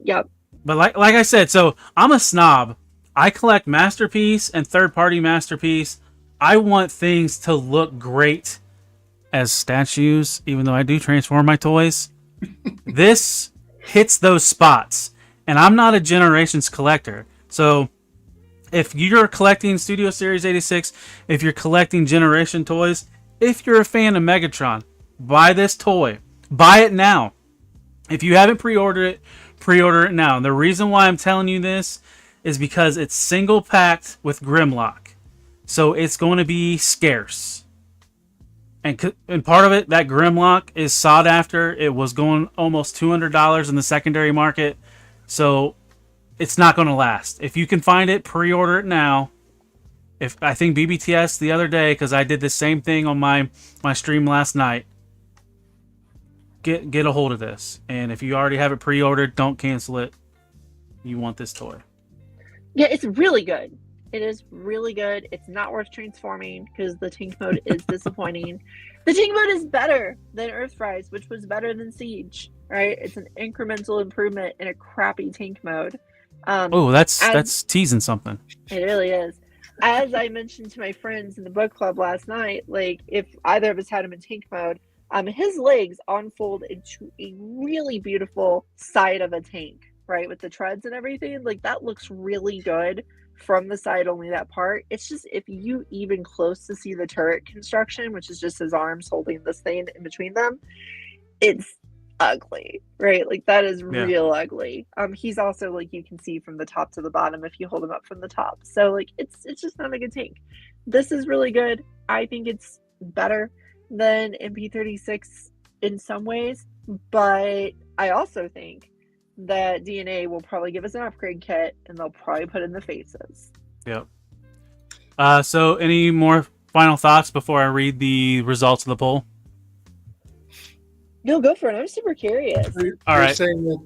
E: Yep.
D: But like I said, so I'm a snob. I collect Masterpiece and third-party Masterpiece. I want things to look great as statues, even though I do transform my toys. This hits those spots. And I'm not a Generations collector. So if you're collecting Studio Series 86, if you're collecting Generation toys, if you're a fan of Megatron, buy this toy. Buy it now. If you haven't pre-ordered it, pre-order it now. And the reason why I'm telling you this is because it's single packed with Grimlock. So it's going to be scarce. And part of it, that Grimlock is sought after. It was going almost $200 in the secondary market. So it's not going to last. If you can find it, pre-order it now. if I think BBTS the other day, because I did the same thing on my stream last night. Get a hold of this, and if you already have it pre-ordered, don't cancel it. You want this toy.
E: Yeah, it's really good. It is really good. It's not worth transforming because the tank mode is disappointing. The tank mode is better than Earthrise, which was better than Siege, right? It's an incremental improvement in a crappy tank mode.
D: That's teasing something.
E: It really is. As I mentioned to my friends in the book club last night, like if either of us had him in tank mode, his legs unfold into a really beautiful side of a tank, right? With the treads and everything. Like that looks really good from the side, only that part. It's just if you even close to see the turret construction, which is just his arms holding this thing in between them, it's ugly, right? Like that is real ugly. He's also like you can see from the top to the bottom if you hold him up from the top. So like it's just not a good tank. This is really good. I think it's better than MP36 in some ways, but I also think that DNA will probably give us an upgrade kit and they'll probably put in the faces.
D: Yep. So any more final thoughts before I read the results of the poll?
E: No, go for it. I'm super curious.
D: All right.
H: You're saying that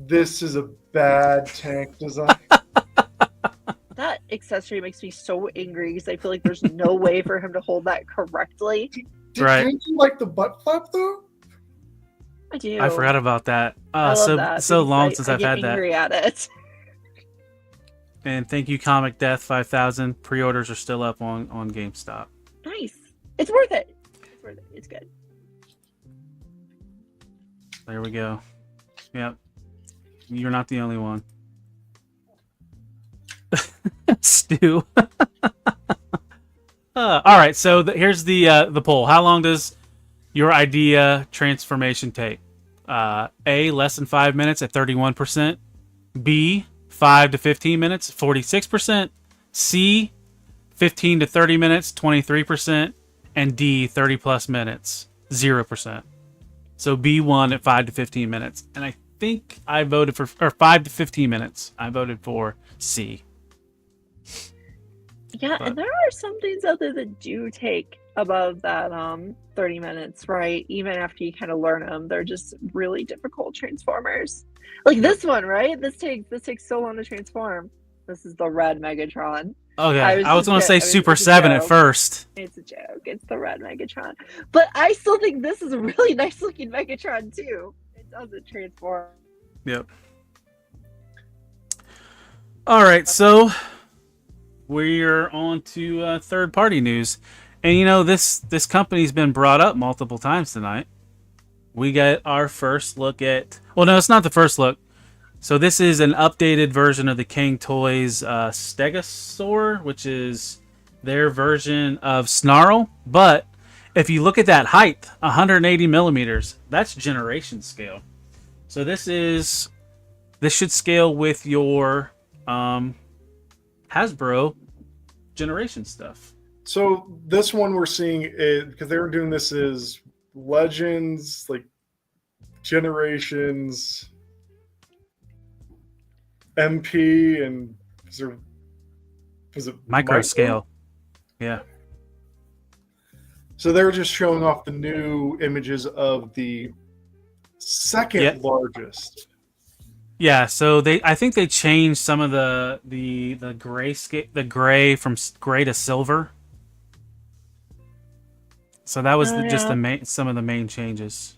H: this is a bad tank design?
E: That accessory makes me so angry because I feel like there's no way for him to hold that correctly.
H: Didn't you like the butt flap though?
E: I do.
D: I forgot about that.
E: I love that
D: so long
E: because
D: since
E: I
D: I've
E: get
D: had that.
E: angry at it.
D: And thank you, Comic Death 5000. Pre-orders are still up on GameStop.
E: Nice. It's worth it. It's worth it. It's good.
D: There we go. Yep. You're not the only one. Stu. All right, so here's the poll. How long does your idea transformation take? A, less than 5 minutes at 31%. B, 5 to 15 minutes, 46%. C, 15 to 30 minutes, 23%. And D, 30 plus minutes, 0%. So B1 at 5 to 15 minutes. And I think I voted for, or 5 to 15 minutes. I voted for C.
E: Yeah, and there are some things out there that do take above that 30 minutes, right? Even after you kind of learn them, they're just really difficult transformers. Like this one, right? This takes so long to transform. This is the red Megatron.
D: Oh yeah, I was going to say Super 7 at first.
E: It's a joke. It's the red Megatron. But I still think this is a really nice looking Megatron too. It doesn't transform.
D: Yep. All right, so we're on to third-party news. And you know, this company's been brought up multiple times tonight. We got our first look at... Well, no, it's not the first look. So this is an updated version of the King Toys Stegosaur, which is their version of Snarl. But if you look at that height, 180 millimeters, that's generation scale. So this should scale with your Hasbro generation stuff.
H: So this one we're seeing is because they were doing this as Legends, like Generations, MP, and was it
D: Micro scale? Yeah.
H: So they're just showing off the new images of the second largest.
D: Yeah, so I think they changed some of the gray gray from gray to silver. So that was just some of the main changes.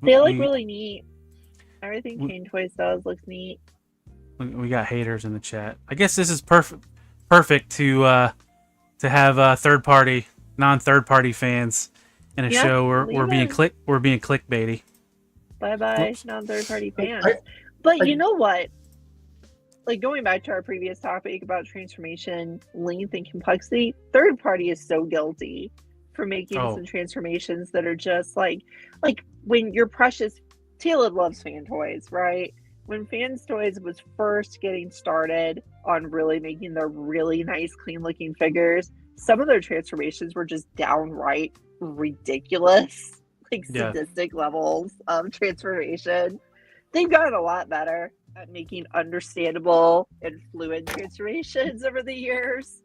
E: They look really neat. Everything King Toys does looks neat.
D: We got haters in the chat. I guess this is perfect to have non-third party fans in a show where we're being clickbaity.
E: Bye non-third party fans. But you know what? Like going back to our previous topic about transformation, length, and complexity, third party is so guilty for making some transformations that are just like when your precious Taylor loves Fan Toys, right? When Fan Toys was first getting started on really making their really nice, clean-looking figures, some of their transformations were just downright ridiculous, like sadistic levels of transformation. They've gotten a lot better at making understandable and fluid transformations over the years.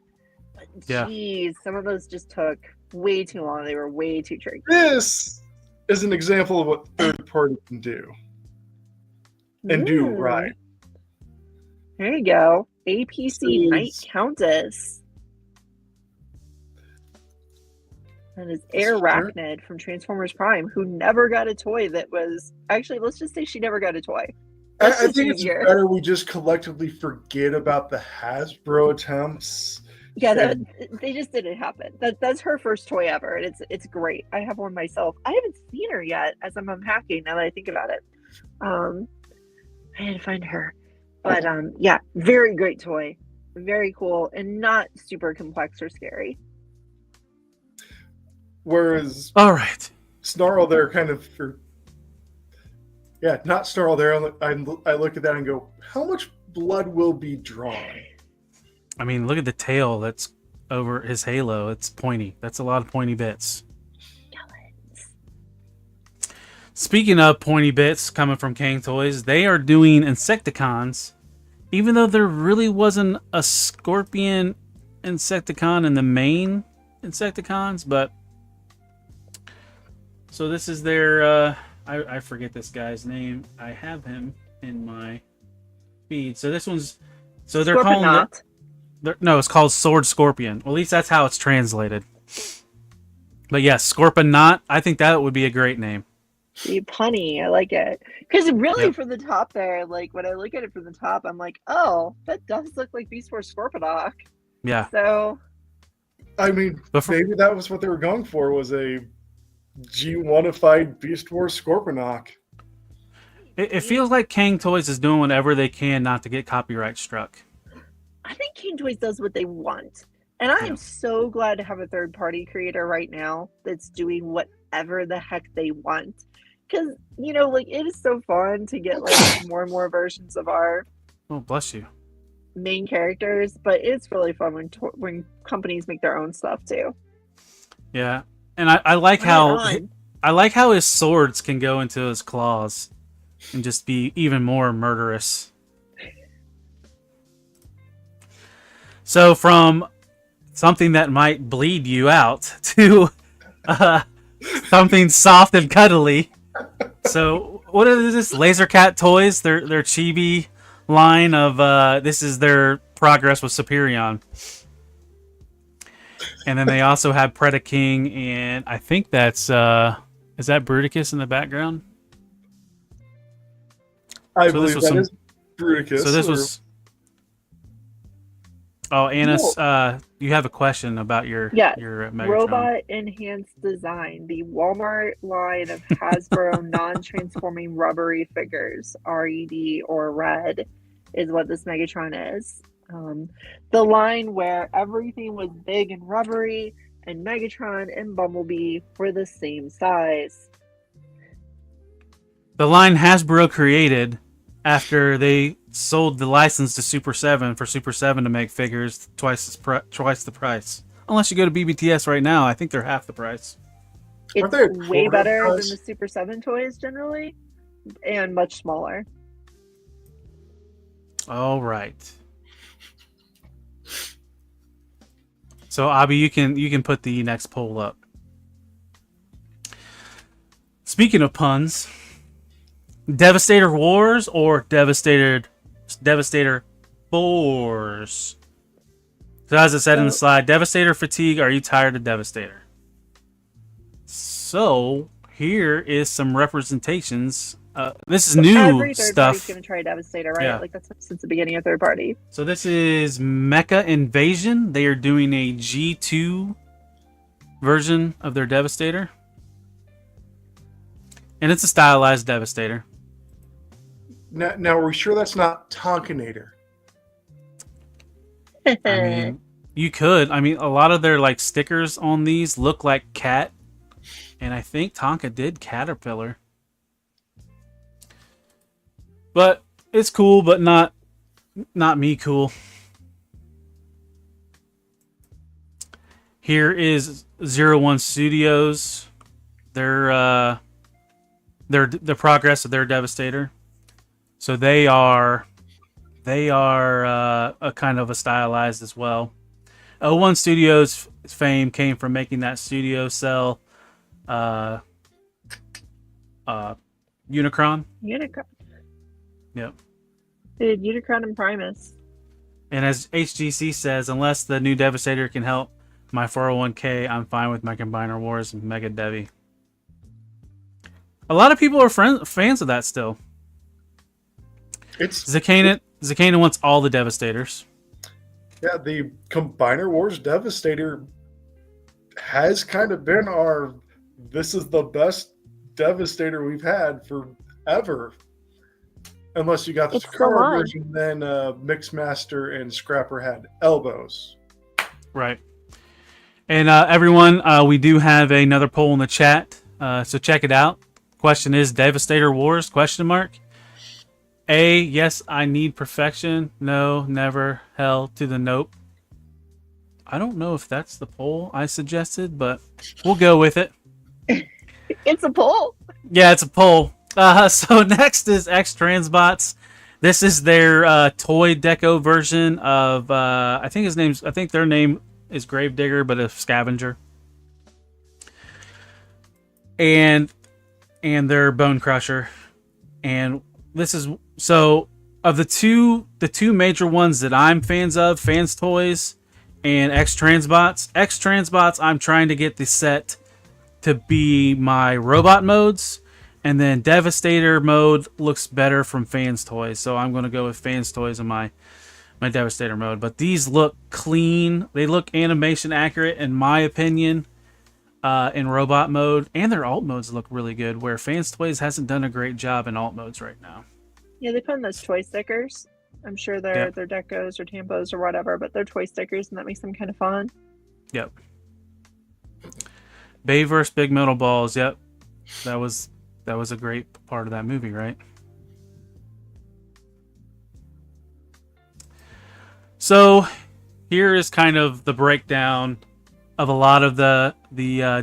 D: Yeah.
E: Jeez, some of those just took way too long. They were way too tricky.
H: This is an example of what third party can do and do right.
E: There you go. APC Night
H: Is-
E: Countess. That is Arachnid from Transformers Prime, who never got a toy that was... Actually, let's just say she never got a toy.
H: I think it's better we just collectively forget about the Hasbro attempts.
E: Yeah, they just didn't happen. That's her first toy ever, and it's great. I have one myself. I haven't seen her yet, as I'm unpacking now that I think about it. I had to find her. But yeah, very great toy. Very cool, and not super complex or scary.
H: Whereas
D: All right.
H: Snarl there kind of... Yeah, not Snarl there. I look at that and go, how much blood will be drawn?
D: I mean, look at the tail that's over his halo. It's pointy. That's a lot of pointy bits. Speaking of pointy bits coming from King Toys, they are doing Insecticons, even though there really wasn't a Scorpion Insecticon in the main Insecticons, but... So this is their... I forget this guy's name. I have him in my feed. So this one's... So they're calling it... No, it's called Sword Scorpion. Well, at least that's how it's translated. But yes, Scorpionaut. I think that would be a great name.
E: Be punny. I like it. Because really, from the top there, like when I look at it from the top, I'm like, oh, that does look like Beast Force Scorponok.
D: Yeah.
E: So.
H: I mean, maybe that was what they were going for, was a G1ified Beast Wars Scorponok.
D: It feels like King Toys is doing whatever they can not to get copyright struck.
E: I think King Toys does what they want. And I am so glad to have a third-party creator right now that's doing whatever the heck they want. Because, you know, like, it is so fun to get, like, more and more versions of our...
D: Oh, bless you.
E: ...main characters. But it's really fun when companies make their own stuff, too.
D: Yeah. And I like how his swords can go into his claws and just be even more murderous. So from something that might bleed you out to something soft and cuddly. So what is this? Laser Cat Toys, their chibi line of this is their progress with Superion. And then they also have Predaking, and I think that's is that Bruticus in the background?
H: I believe that is Bruticus.
D: So this was... Oh, Annis, you have a question about your Megatron.
E: Robot enhanced design. The Walmart line of Hasbro non-transforming rubbery figures, RED or Red, is what this Megatron is. The line where everything was big and rubbery, and Megatron and Bumblebee were the same size.
D: The line Hasbro created after they sold the license to Super 7 for Super 7 to make figures twice the price. Unless you go to BBTS right now, I think they're half the price.
E: It's way better than the Super 7 toys generally, and much smaller.
D: All right. So Abby, you can put the next poll up. Speaking of puns, Devastator Wars or Devastator Boars? So as I said in the slide, Devastator fatigue. Are you tired of Devastator? So here is some representations. This is new
E: Every third
D: stuff.
E: party's gonna try Devastator, right?
D: Yeah.
E: Like that's since the beginning of third party.
D: So this is Mecha Invasion. They are doing a G2 version of their Devastator. And it's a stylized Devastator.
H: Now are we sure that's not Tonkinator?
D: I mean, you could. I mean, a lot of their like stickers on these look like cat. And I think Tonka did Caterpillar. But it's cool, but not me cool. Here is 01 Studios. Their the progress of their Devastator. So they are a kind of a stylized as well. O1 Studios fame came from making that studio sell Unicron.
E: Unicron.
D: Yep.
E: They did Unicron and Primus.
D: And as HGC says, unless the new Devastator can help my 401k, I'm fine with my Combiner Wars and Mega Devi. A lot of people are fans of that still.
H: It's
D: Zakana wants all the Devastators.
H: Yeah, the Combiner Wars Devastator has kind of been our, this is the best Devastator we've had forever. Unless you got the Takara version, then Mixmaster and Scrapper had elbows.
D: Right. And everyone, we do have another poll in the chat, so check it out. Question is Devastator Wars? Question mark. A, yes, I need perfection. No, never. Hell to the nope. I don't know if that's the poll I suggested, but we'll go with it.
E: It's a poll.
D: Yeah, it's a poll. So next is X Transbots. This is their toy deco version of I think their name is Gravedigger, but a scavenger. And their Bone Crusher. And this is so of the two major ones that I'm fans of, Fans Toys and X Transbots, I'm trying to get the set to be my robot modes, and then Devastator mode looks better from Fans Toys, so I'm going to go with Fans Toys in my Devastator mode. But these look clean, they look animation accurate in my opinion, in robot mode, and their alt modes look really good, where Fans Toys hasn't done a great job in alt modes right now.
E: Yeah, they put in those toy stickers. I'm sure they're decos or tampos or whatever, but they're toy stickers, and that makes them kind of fun.
D: Yep. Bay vs. Big Metal Balls. Yep. That was a great part of that movie, right? So here is kind of the breakdown of a lot of the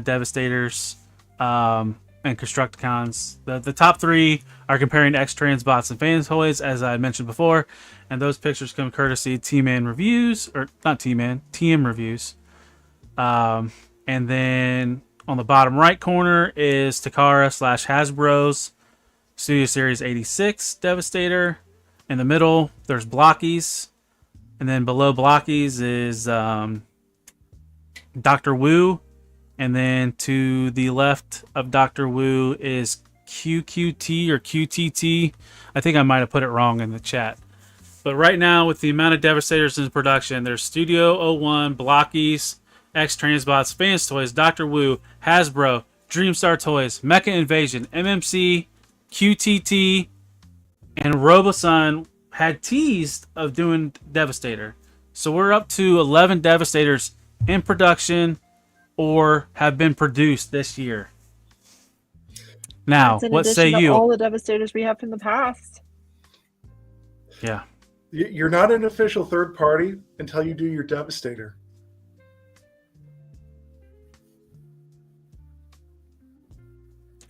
D: Devastators and Constructicons. The top three are comparing X Transbots and Fan Toys, as I mentioned before, and those pictures come courtesy T-Man Reviews, or not T-Man, TM Reviews. And then on the bottom right corner is Takara / Hasbro's Studio Series 86 Devastator. In the middle, there's Blockies. And then below Blockies is Dr. Wu. And then to the left of Dr. Wu is QQT or QTT. I think I might have put it wrong in the chat. But right now, with the amount of Devastators in production, there's Studio 01, Blockies, X Transbots, Fans Toys, Dr. Wu, Hasbro, Dreamstar Toys, Mecha Invasion, MMC, QTT, and Robosun had teased of doing Devastator. So we're up to 11 Devastators in production or have been produced this year. Now, what say you?
E: All the Devastators we have from the past.
D: Yeah.
H: You're not an official third party until you do your Devastator.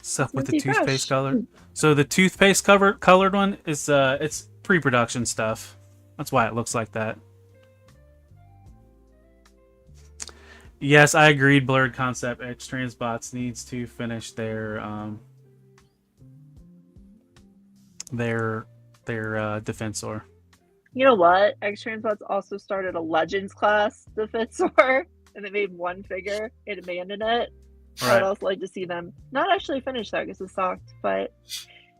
D: Stuff with the toothpaste color. So the toothpaste colored one is it's pre-production stuff. That's why it looks like that. Yes, I agreed. Blurred Concept X Transbots needs to finish their Defensor.
E: You know what? X Transbots also started a Legends class Defensor, and they made one figure and abandoned it.
D: Right.
E: I'd also like to see them not actually finish that because it sucked, but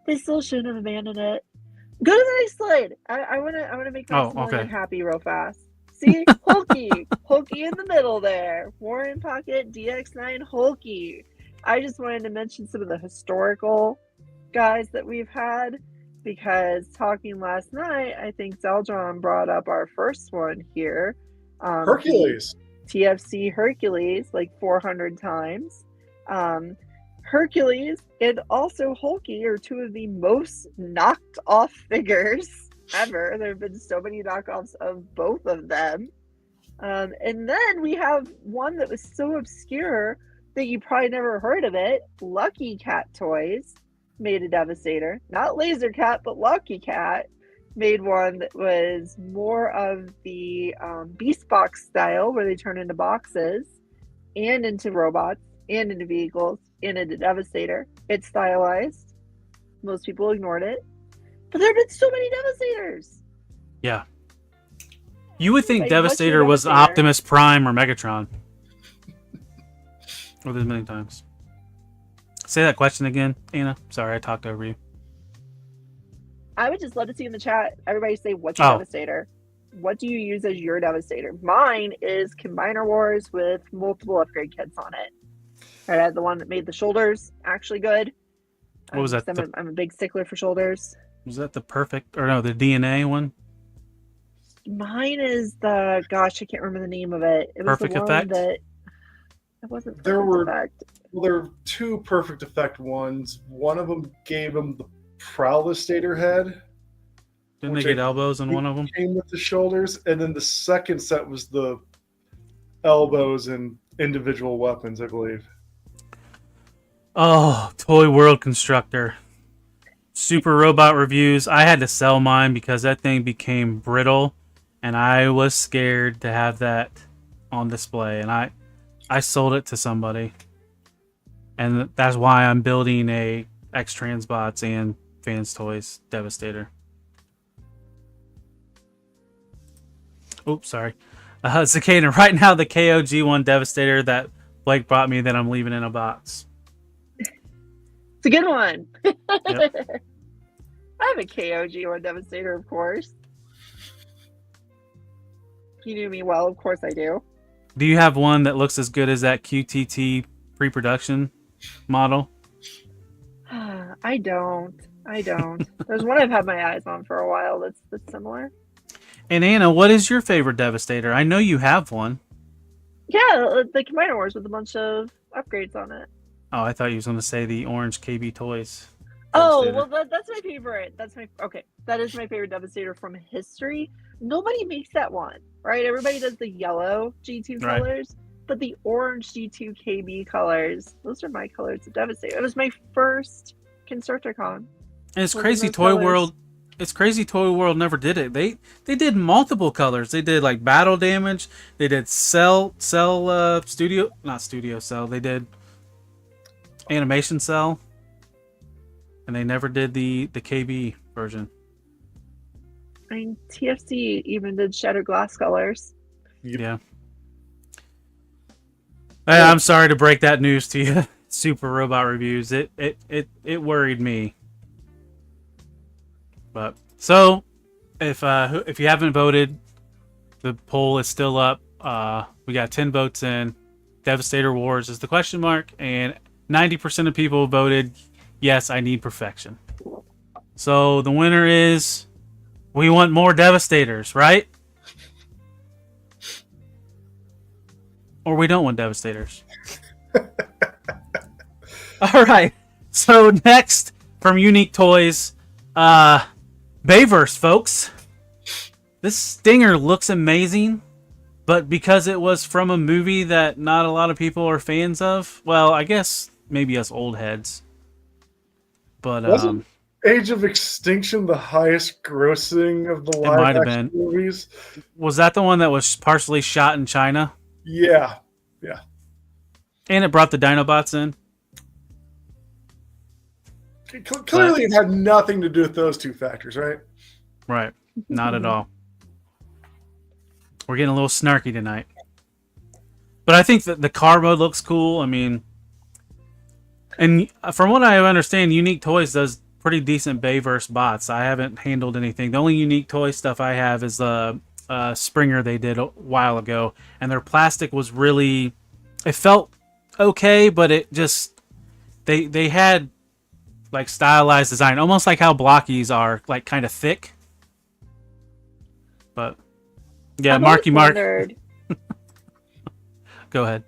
E: they still shouldn't have abandoned it. Go to the next slide. I wanna make my happy real fast. See, Hulky in the middle there. Warren Pocket DX9 Hulky. I just wanted to mention some of the historical guys that we've had, because talking last night, I think Zeldron brought up our first one here.
H: Hercules.
E: TFC Hercules like 400 times. Hercules and also Hulky are two of the most knocked off figures ever. There have been so many knockoffs of both of them. And then we have one that was so obscure that you probably never heard of it. Lucky Cat Toys made a Devastator. Not Laser Cat, but Lucky Cat made one that was more of the Beast Box style, where they turn into boxes and into robots and into vehicles and into Devastator. It's stylized. Most people ignored it. But there have been so many Devastators.
D: Yeah. You would think
E: Like,
D: Devastator was
E: Devastator?
D: Optimus Prime or Megatron. Or this many times. Say that question again, Anna. Sorry, I talked over you.
E: I would just love to see in the chat, everybody say, what's your
D: Oh.
E: Devastator? What do you use as your Devastator? Mine is Combiner Wars with multiple upgrade kits on it. I had the one that made the shoulders actually good.
D: What was that?
E: I'm a big stickler for shoulders.
D: Was that the perfect, or no, the DNA one?
E: Mine is the, gosh, I can't remember the name of it. It was
D: Perfect
E: the one
D: Effect?
E: that, it wasn't
H: There
E: Perfect
H: were-
E: Effect.
H: Well, there were two Perfect Effect ones. One of them gave him the Prowlestator head.
D: Didn't
H: Which
D: they get
H: I
D: elbows in one of them?
H: Came with the shoulders, and then the second set was the elbows and individual weapons, I believe.
D: Oh, Toy World Constructor. Super Robot Reviews. I had to sell mine because that thing became brittle, and I was scared to have that on display, and I sold it to somebody. And that's why I'm building a X-Transbots and Fans Toys Devastator. Oops, sorry. Cicada, right now the KOG1 Devastator that Blake brought me that I'm leaving in a box.
E: It's a good one.
D: Yep.
E: I have a KOG1 Devastator, of course. If you knew me well, of course I do.
D: Do you have one that looks as good as that QTT pre-production model?
E: I don't. There's one I've had my eyes on for a while that's similar.
D: And Anna, what is your favorite Devastator? I know you have one.
E: Yeah, the Combiner Wars with a bunch of upgrades on it.
D: Oh, I thought you was going to say the orange KB Toys.
E: Oh,
D: Devastator.
E: well, that's my favorite. That is my favorite Devastator from history. Nobody makes that one, right? Everybody does the yellow G2
D: Right.
E: colors, but the orange G2 KB colors, those are my colors of Devastator. It was my first Constructicon.
D: And it's
E: Those are
D: crazy
E: those
D: Toy
E: colors.
D: World. It's crazy Toy World never did it. They did multiple colors. They did like battle damage. They did studio, not studio cell. They did animation cell. And they never did the KB version.
E: I mean, TFC even did Shattered Glass colors.
D: Yeah. I'm sorry to break that news to you. Super Robot Reviews. It worried me. But so if you haven't voted, the poll is still up. We got 10 votes in. Devastator Wars is the question mark, and 90% of people voted yes, I need perfection. So the winner is we want more Devastators, right? Or we don't want Devastators. All right. So next from Unique Toys, Bayverse, folks. This Stinger looks amazing, but because it was from a movie that not a lot of people are fans of, well, I guess maybe us old heads. But
H: Wasn't Age of Extinction the highest grossing of the
D: might
H: live
D: have
H: action
D: been.
H: movies?
D: was that the one that was partially shot in China?
H: Yeah.
D: And it brought the Dinobots in?
H: Clearly, it had nothing to do with those two factors, right?
D: Right. Not at all. We're getting a little snarky tonight. But I think that the car mode looks cool. I mean, and from what I understand, Unique Toys does pretty decent Bayverse bots. I haven't handled anything. The only Unique Toy stuff I have is the Springer they did a while ago. And their plastic was really... It felt okay, but it just... They had like stylized design. Almost like how blockies are, like kind of thick. But... Yeah,
E: I've
D: Marky
E: always
D: Mark.
E: wondered-
D: Go ahead.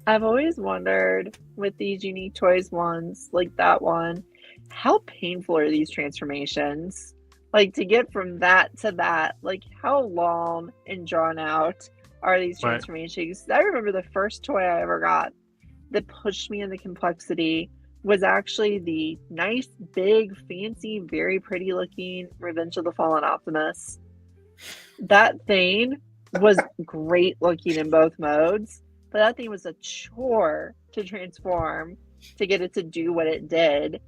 E: I've always wondered with these Unique Toys ones, like that one, how painful are these transformations? Like to get from that to that, like how long and drawn out are these
D: Right.
E: transformations? I remember the first toy I ever got that pushed me into complexity was actually the nice, big, fancy, very pretty looking Revenge of the Fallen Optimus. That thing was great looking in both modes, but that thing was a chore to transform to get it to do what it did.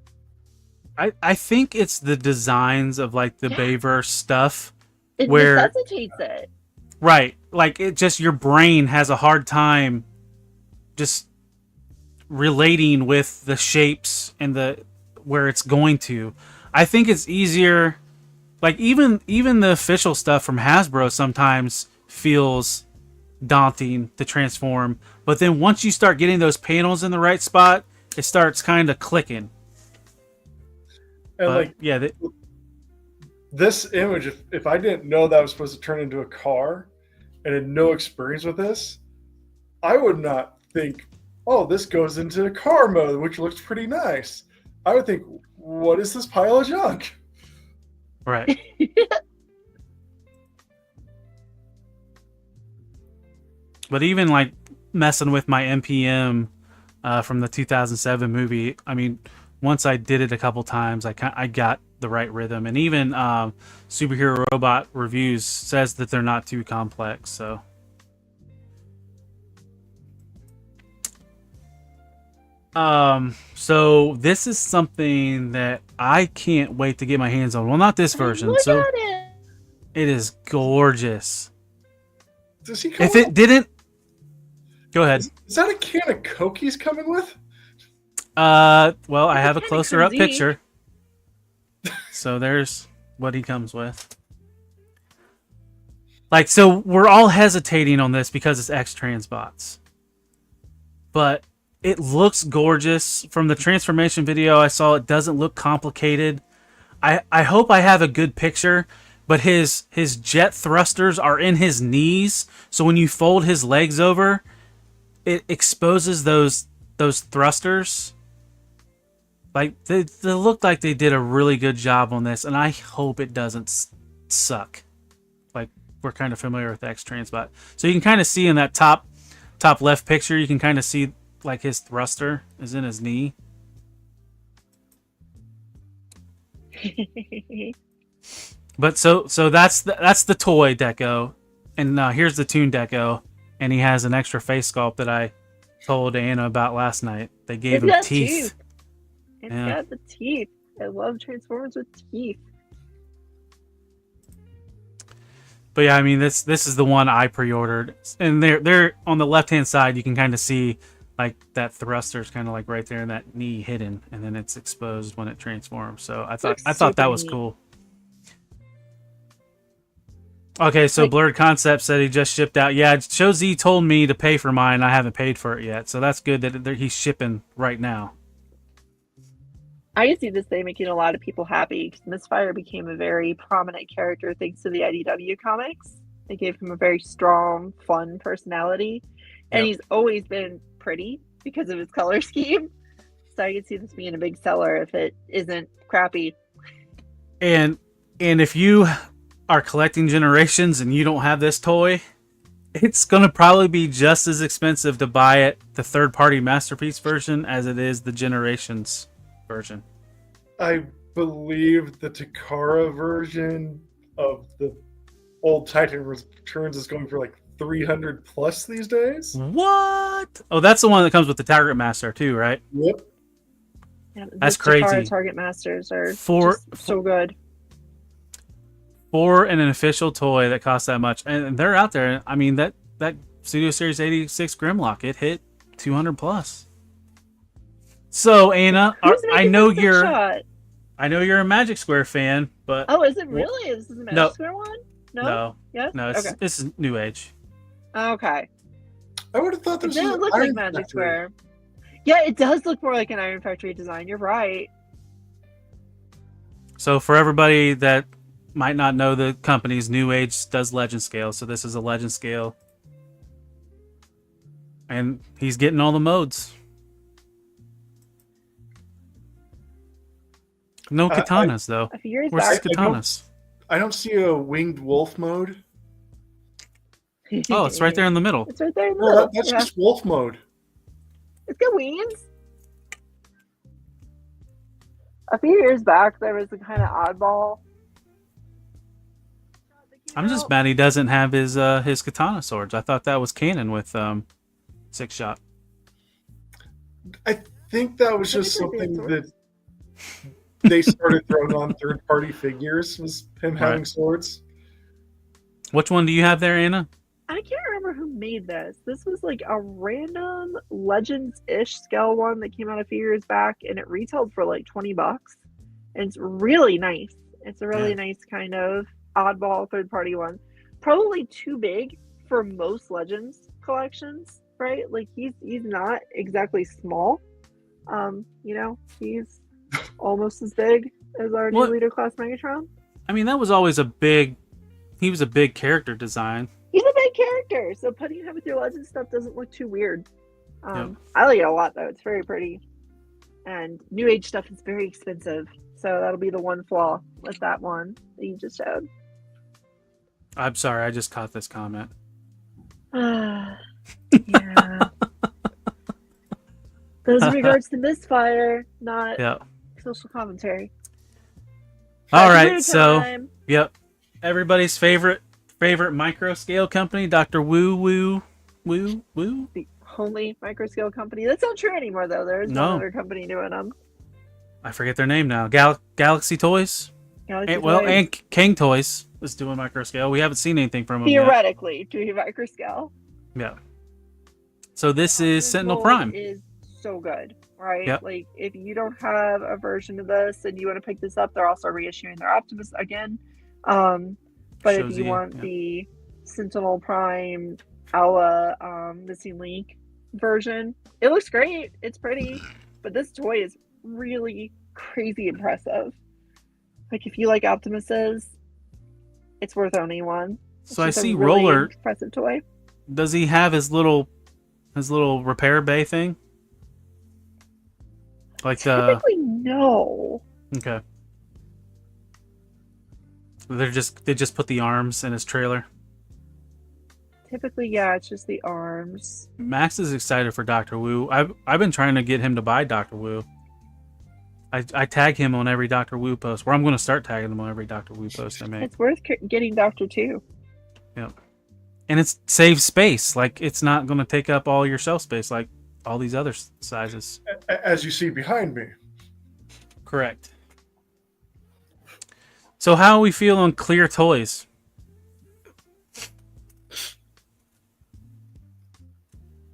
D: I think it's the designs of like the Bayverse stuff.
E: It
D: where
E: necessitates it.
D: Right. Like it just your brain has a hard time just relating with the shapes and the where it's going to. I think it's easier like even the official stuff from Hasbro sometimes feels daunting to transform, but then once you start getting those panels in the right spot, it starts kind of clicking.
H: And
D: But,
H: like,
D: yeah,
H: this image, if I didn't know that was supposed to turn into a car and had no experience with this, I would not think, oh, this goes into a car mode, which looks pretty nice. I would think, what is this pile of junk?
D: right. But even like messing with my NPM from the 2007 movie, I mean, once I did it a couple times, I got the right rhythm. And even Superhero Robot Reviews says that they're not too complex. So this is something that I can't wait to get my hands on. Well, not this version.
E: Look
D: So
E: at it.
D: it is gorgeous.
H: Does he come
D: If it
H: with-
D: didn't, go ahead.
H: Is that a can of Coke he's coming with?
D: Well, I have a
E: kinda
D: closer up
E: crazy.
D: picture. So there's what he comes with. Like, so we're all hesitating on this because it's X-Transbots. But it looks gorgeous. From the transformation video I saw, it doesn't look complicated. I hope I have a good picture, but his jet thrusters are in his knees, so when you fold his legs over, it exposes those thrusters. Like they look like they did a really good job on this, and I hope it doesn't suck. Like we're kind of familiar with X-Transbot, so you can kind of see in that top left picture, you can kind of see like his thruster is in his knee. But so that's the toy deco, and here's the Toon deco, and he has an extra face sculpt that I told Anna about last night. They gave him
E: got
D: teeth.
E: It's
D: Yeah.
E: got the teeth. I love Transformers with teeth.
D: But yeah, I mean this is the one I pre-ordered, and they're on the left hand side. You can kind of see like that thruster is kind of like right there in that knee hidden, and then it's exposed when it transforms. So I thought that
E: super
D: was
E: neat.
D: cool. Okay, so
E: Like-
D: Blurred Concept said he just shipped out. Yeah, Show Z told me to pay for mine. I haven't paid for it yet, so that's good that he's shipping right now.
E: I can see this thing making a lot of people happy because Misfire became a very prominent character thanks to the IDW comics. They gave him a very strong, fun personality, and
D: Yep.
E: he's always been pretty because of his color scheme. So I can see this being a big seller if it isn't crappy.
D: And if you are collecting Generations and you don't have this toy, it's gonna probably be just as expensive to buy it the third-party Masterpiece version as it is the Generations version.
H: I believe the Takara version of the old Titan Returns is going for like 300 plus these days.
D: What? Oh, that's the one that comes with the Target Master too, right?
H: Yep.
E: Yeah,
D: That's
E: those Takara
D: crazy.
E: Target Masters are
D: For-
E: just so good.
D: For an official toy that costs that much, and they're out there. I mean that Studio Series 86 Grimlock, it hit 200 plus. So Anna,
E: Who's
D: I
E: making
D: know
E: this
D: you're
E: shot?
D: a Magic Square fan, but
E: Oh, is it really? Is this a Magic
D: No.
E: Square one?
D: no,
E: Yeah.
D: it's
E: Okay.
D: this is New Age.
E: Okay.
H: I would have thought
E: It
H: this
E: doesn't
H: was
E: look like
H: Iron
E: Magic
H: Factory.
E: Square. Yeah, it does look more like an Iron Factory design. You're right.
D: So for everybody that might not know the companies, New Age does Legend Scale, so this is a Legend Scale. And he's getting all the modes. No katanas, though.
E: I figure he's
D: Where's his
E: back.
D: katanas?
H: I don't see a winged wolf mode.
D: Oh, it's right there in the middle.
E: It's right there in the
H: No,
E: middle.
H: that's
E: Yeah.
H: just wolf mode.
E: It's got wings. A few years back, there was a kind of oddball.
D: I'm just mad he doesn't have his katana swords. I thought that was canon with Six Shot.
H: I think that was just something that they started throwing on third-party figures, was him having swords.
D: Which one do you have there, Anna?
E: I can't remember who made this. This was like a random Legends-ish scale one that came out a few years back, and it retailed for like $20. And it's really nice. It's a really nice kind of oddball third-party one. Probably too big for most Legends collections, right? Like he's not exactly small. You know, he's almost as big as our new leader class Megatron.
D: I mean, that was always he was a big character design.
E: He's a big character, so putting him with your legend stuff doesn't look too weird. I like it a lot, though. It's very pretty. And New Age stuff is very expensive, so that'll be the one flaw with that one that you just showed.
D: I'm sorry, I just caught this comment.
E: Yeah. Those in regards to Misfire, not social commentary.
D: All right, so everybody's favorite micro scale company, Dr. Woo.
E: The only micro scale company. That's not true anymore, though. There's another company doing them.
D: I forget their name now. Galaxy Toys. And King Toys is doing micro scale. We haven't seen anything from them
E: theoretically doing micro scale.
D: Yeah. So this is Sentinel Prime.
E: Is so good, right?
D: Yep.
E: Like if you don't have a version of this and you want to pick this up, they're also reissuing their Optimus again. But if you want the Sentinel Prime a la Missing Link version, it looks great. It's pretty, but this toy is really crazy impressive. Like if you like Optimuses, it's worth owning one.
D: So I see
E: really
D: Roller.
E: Impressive toy.
D: Does he have his little repair bay thing? Like
E: typically no.
D: Okay. They just put the arms in his trailer.
E: Typically, yeah, it's just the arms.
D: Max is excited for Dr. Wu. I've been trying to get him to buy Dr. Wu. I tag him on every Dr. Wu post. Where I'm going to start tagging him on every Dr. Wu post I make.
E: It's worth getting Dr. 2.
D: Yep. And it saves space. Like it's not going to take up all your shelf space like all these other sizes.
H: As you see behind me.
D: Correct. So how do we feel on clear toys?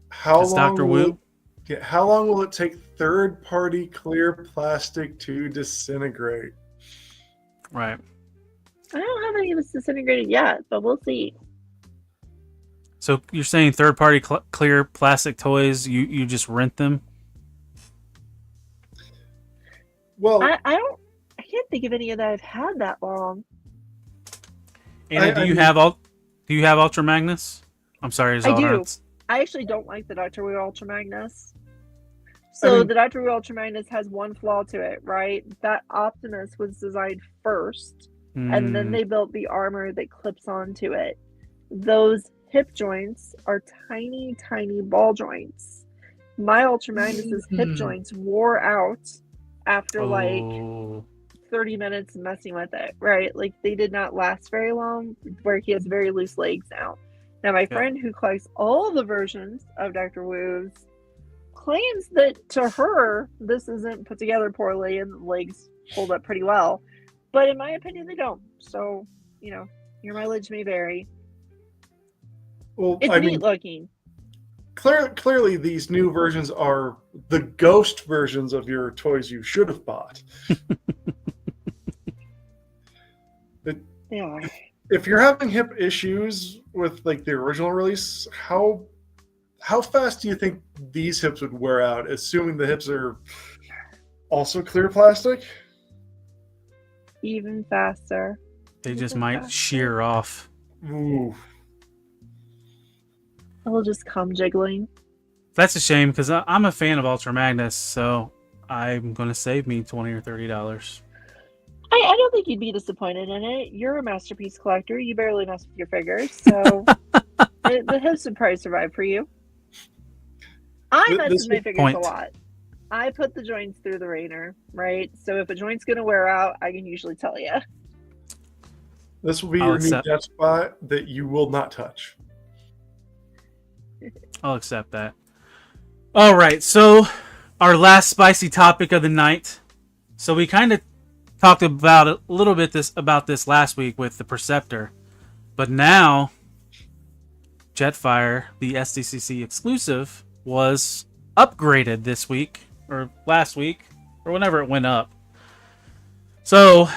H: How long will it take third-party clear plastic to disintegrate?
D: Right.
E: I don't have any of this disintegrated yet, but we'll see.
D: So you're saying third-party clear plastic toys, you just rent them?
E: Well, I can't think of any of that I've had that long.
D: And do you have Ultra Magnus? I'm sorry,
E: I do. I actually don't like the Dr. Wu Ultra Magnus. So the Dr. Wu Ultra Magnus has one flaw to it, right? That Optimus was designed first, and then they built the armor that clips onto it. Those hip joints are tiny, tiny ball joints. My Ultra Magnus's hip joints wore out after like 30 minutes messing with it, right? Like they did not last very long, where he has very loose legs now. Now, my friend who collects all the versions of Dr. Wu's claims that to her, this isn't put together poorly and the legs hold up pretty well. But in my opinion, they don't. So, you know, your mileage may vary.
H: Well,
E: it's neat looking.
H: Clearly, these new versions are the ghost versions of your toys you should have bought.
E: They are.
H: If you're having hip issues with like the original release, how fast do you think these hips would wear out, assuming the hips are also clear plastic?
E: Even faster.
D: They just might shear off.
H: Ooh.
E: It'll just come jiggling.
D: That's a shame because I'm a fan of Ultra Magnus, so I'm going to save me $20 or $30.
E: I don't think you'd be disappointed in it. You're a masterpiece collector. You barely mess with your figures, so the hips would probably survive for you. I mess with my figures a lot. I put the joints through the rainer, right? So if a joint's gonna wear out, I can usually tell you.
H: This will be
D: I'll
H: your new
D: accept.
H: death spot that you will not touch.
D: I'll accept that. All right, so our last spicy topic of the night. So we kind of talked about a little bit about this last week with the Perceptor, but now Jetfire, the SDCC exclusive, was upgraded this week or last week or whenever it went up. So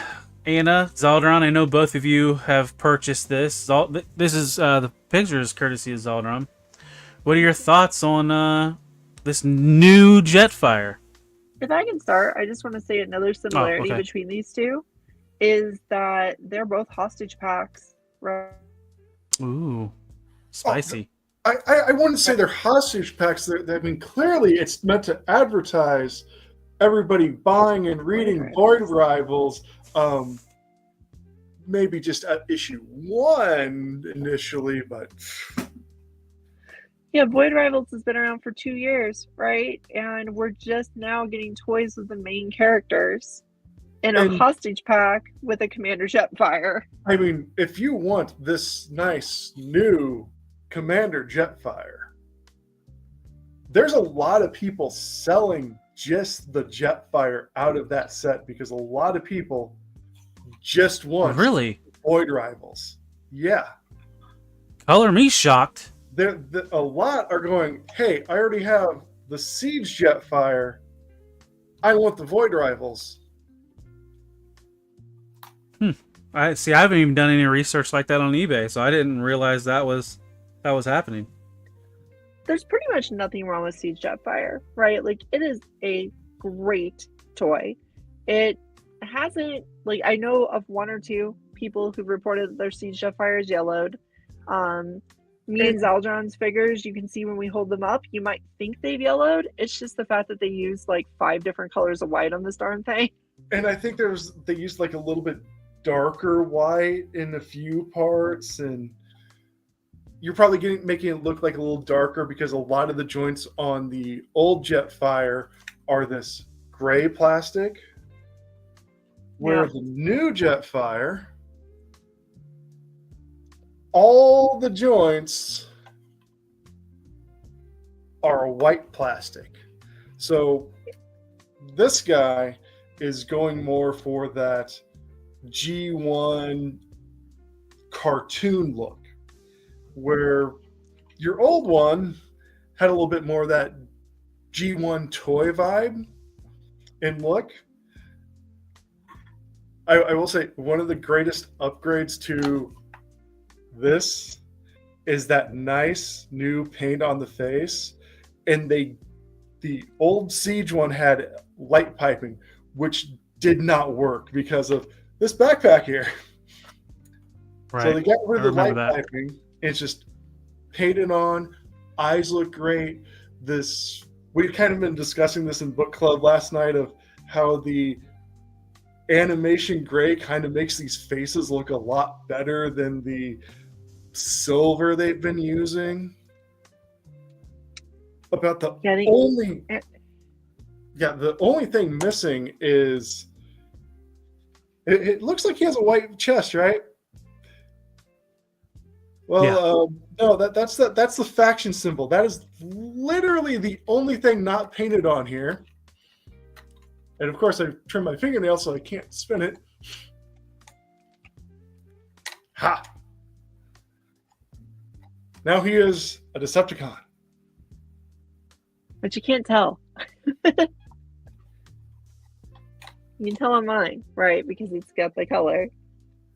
D: Anna, Zaldron, I know both of you have purchased this. This is the picture is courtesy of Zaldron. What are your thoughts on this new Jetfire?
E: If I can start, I just want to say another similarity
D: okay.
E: between these two is that they're both hostage packs, right?
D: Ooh, spicy.
H: I wouldn't say they're hostage packs. I mean, clearly it's meant to advertise everybody buying and reading Void Rivals. Maybe just at issue 1 initially, but
E: Yeah, Void Rivals has been around for 2 years, right? And we're just now getting toys with the main characters in a hostage pack with a Commander Jetfire.
H: I mean, if you want this nice new Commander Jetfire, there's a lot of people selling just the Jetfire out of that set because a lot of people just want
D: Really?
H: Void Rivals. Yeah.
D: Color me shocked.
H: A lot are going, hey, I already have the Siege Jetfire. I want the Void Rivals.
D: I haven't even done any research like that on eBay, so I didn't realize that was happening.
E: There's pretty much nothing wrong with Siege Jetfire, right? Like, it is a great toy. It hasn't, like, I know of 1 or 2 people who reported that their Siege Jetfire is yellowed. Me and Zaldron's figures, you can see when we hold them up, you might think they've yellowed. It's just the fact that they use like 5 different colors of white on this darn thing.
H: And I think they used like a little bit darker white in a few parts, and you're probably making it look like a little darker because a lot of the joints on the old Jetfire are this gray plastic, where the new Jetfire, all the joints are white plastic. So this guy is going more for that G1 cartoon look, where your old one had a little bit more of that G1 toy vibe and look. I will say one of the greatest upgrades to this is that nice new paint on the face, and the old Siege one had light piping, which did not work because of this backpack here.
D: Right.
H: So they got rid of the light piping. It's just painted on. Eyes look great. We've kind of been discussing this in book club last night of how the animation gray kind of makes these faces look a lot better than the silver they've been using. About the only thing missing is it looks like he has a white chest, right? Well, no, that's the faction symbol. That is literally the only thing not painted on here. And of course, I trimmed my fingernail so I can't spin it. Ha! Now he is a Decepticon.
E: But you can't tell. You can tell on mine, right? Because it's got the color.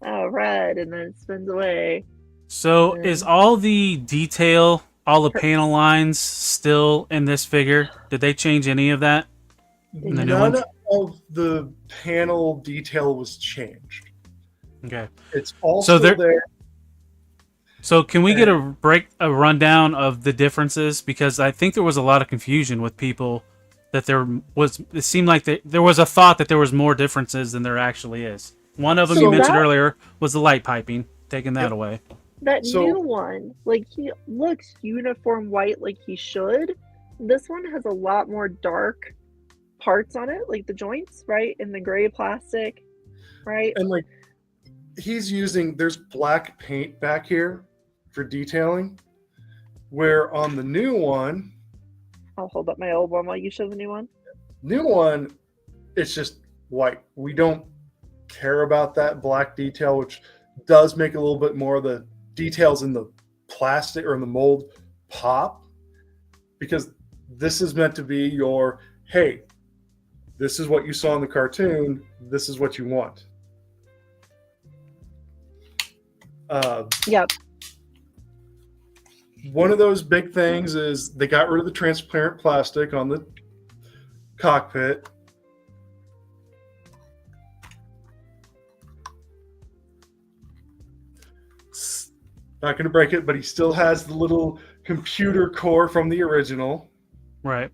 E: Red, and then it spins away.
D: So is all the detail, all the panel lines still in this figure? Did they change any of that?
H: None of the panel detail was changed.
D: Okay.
H: It's also there.
D: So can we get a rundown of the differences? Because I think there was a lot of confusion with people that it seemed like there was a thought that there was more differences than there actually is. One of them you mentioned earlier was the light piping, taking that away.
E: That new one, like, he looks uniform white like he should. This one has a lot more dark parts on it, like the joints, right? In the gray plastic, right?
H: And like there's black paint back here for detailing, where on the new one,
E: I'll hold up my old one while you show the new one.
H: it's just white. We don't care about that black detail, which does make a little bit more of the details in the plastic or in the mold pop, because this is meant to be your, hey, this is what you saw in the cartoon, this is what you want.
E: Yep.
H: One of those big things is they got rid of the transparent plastic on the cockpit. Not going to break it, but he still has the little computer core from the original.
D: Right.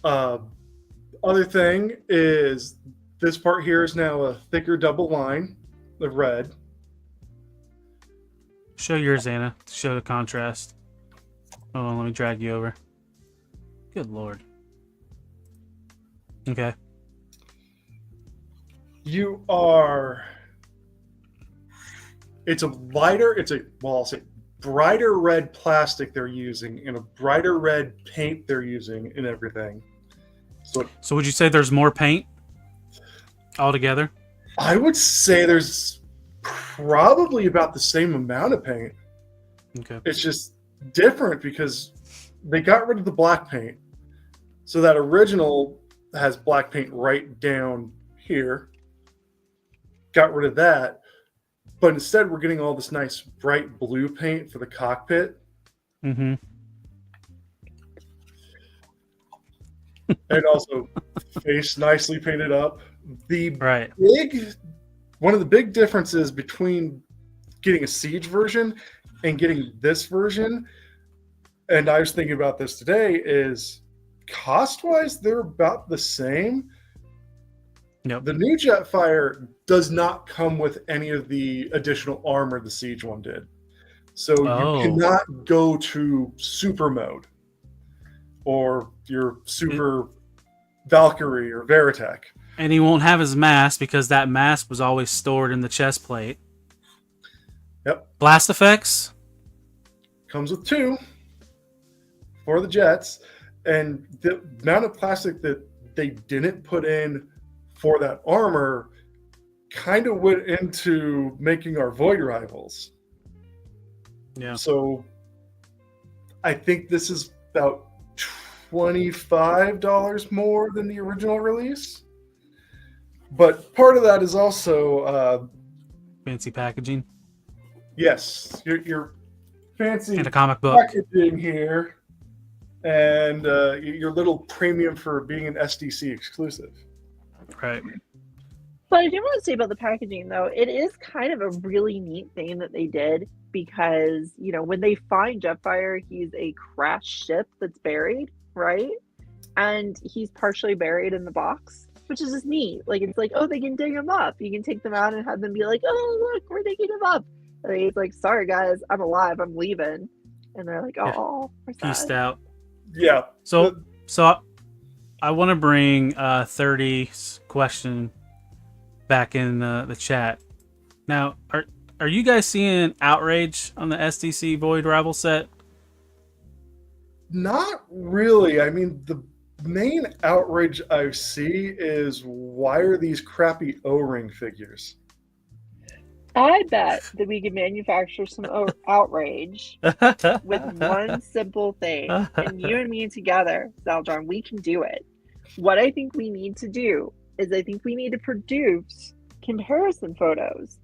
H: Other thing is this part here is now a thicker double line of red.
D: Show yours, Anna. To show the contrast. Hold on, let me drag you over. Good lord. Okay.
H: It's a lighter, I'll say brighter red plastic they're using and a brighter red paint they're using and everything.
D: So would you say there's more paint altogether?
H: I would say there's probably about the same amount of paint.
D: Okay.
H: It's just different because they got rid of the black paint. So that original has black paint right down here. Got rid of that. But instead, we're getting all this nice bright blue paint for the cockpit.
D: Mm-hmm.
H: And also face nicely painted up.
D: Right.
H: One of the big differences between getting a Siege version and getting this version, and I was thinking about this today, is cost-wise, they're about the same.
D: Yep.
H: The new Jetfire does not come with any of the additional armor the Siege one did. So you cannot go to super mode or your super Valkyrie or Veritech.
D: And he won't have his mask because that mask was always stored in the chest plate.
H: Yep.
D: Blast effects?
H: Comes with 2 for the jets. And the amount of plastic that they didn't put in for that armor kind of went into making our Void rivals.
D: Yeah.
H: So I think this is about $25 more than the original release. But part of that is also
D: Fancy packaging.
H: yes, your fancy
D: And a comic book.
H: packaging here, and your little premium for being an SDC exclusive.
D: Right.
E: But I do want to say about the packaging, though, it is kind of a really neat thing that they did because, you know, when they find Jetfire, he's a crashed ship that's buried, right? And he's partially buried in the box, which is just neat. Like, it's like, oh, they can dig him up. You can take them out and have them be like, oh, look, we're digging him up. And he's like, sorry, guys, I'm alive. I'm leaving. And they're like, oh, we're sad.
D: Peaced out.
H: Yeah.
D: So I want to bring 30's question back in the chat. Now, are you guys seeing outrage on the SDC Void Rival set?
H: Not really. I mean, the main outrage I see is why are these crappy O-ring figures?
E: I bet that we can manufacture some outrage with one simple thing. And you and me together, Zaldron, we can do it. What I think we need to do is I think we need to produce comparison photos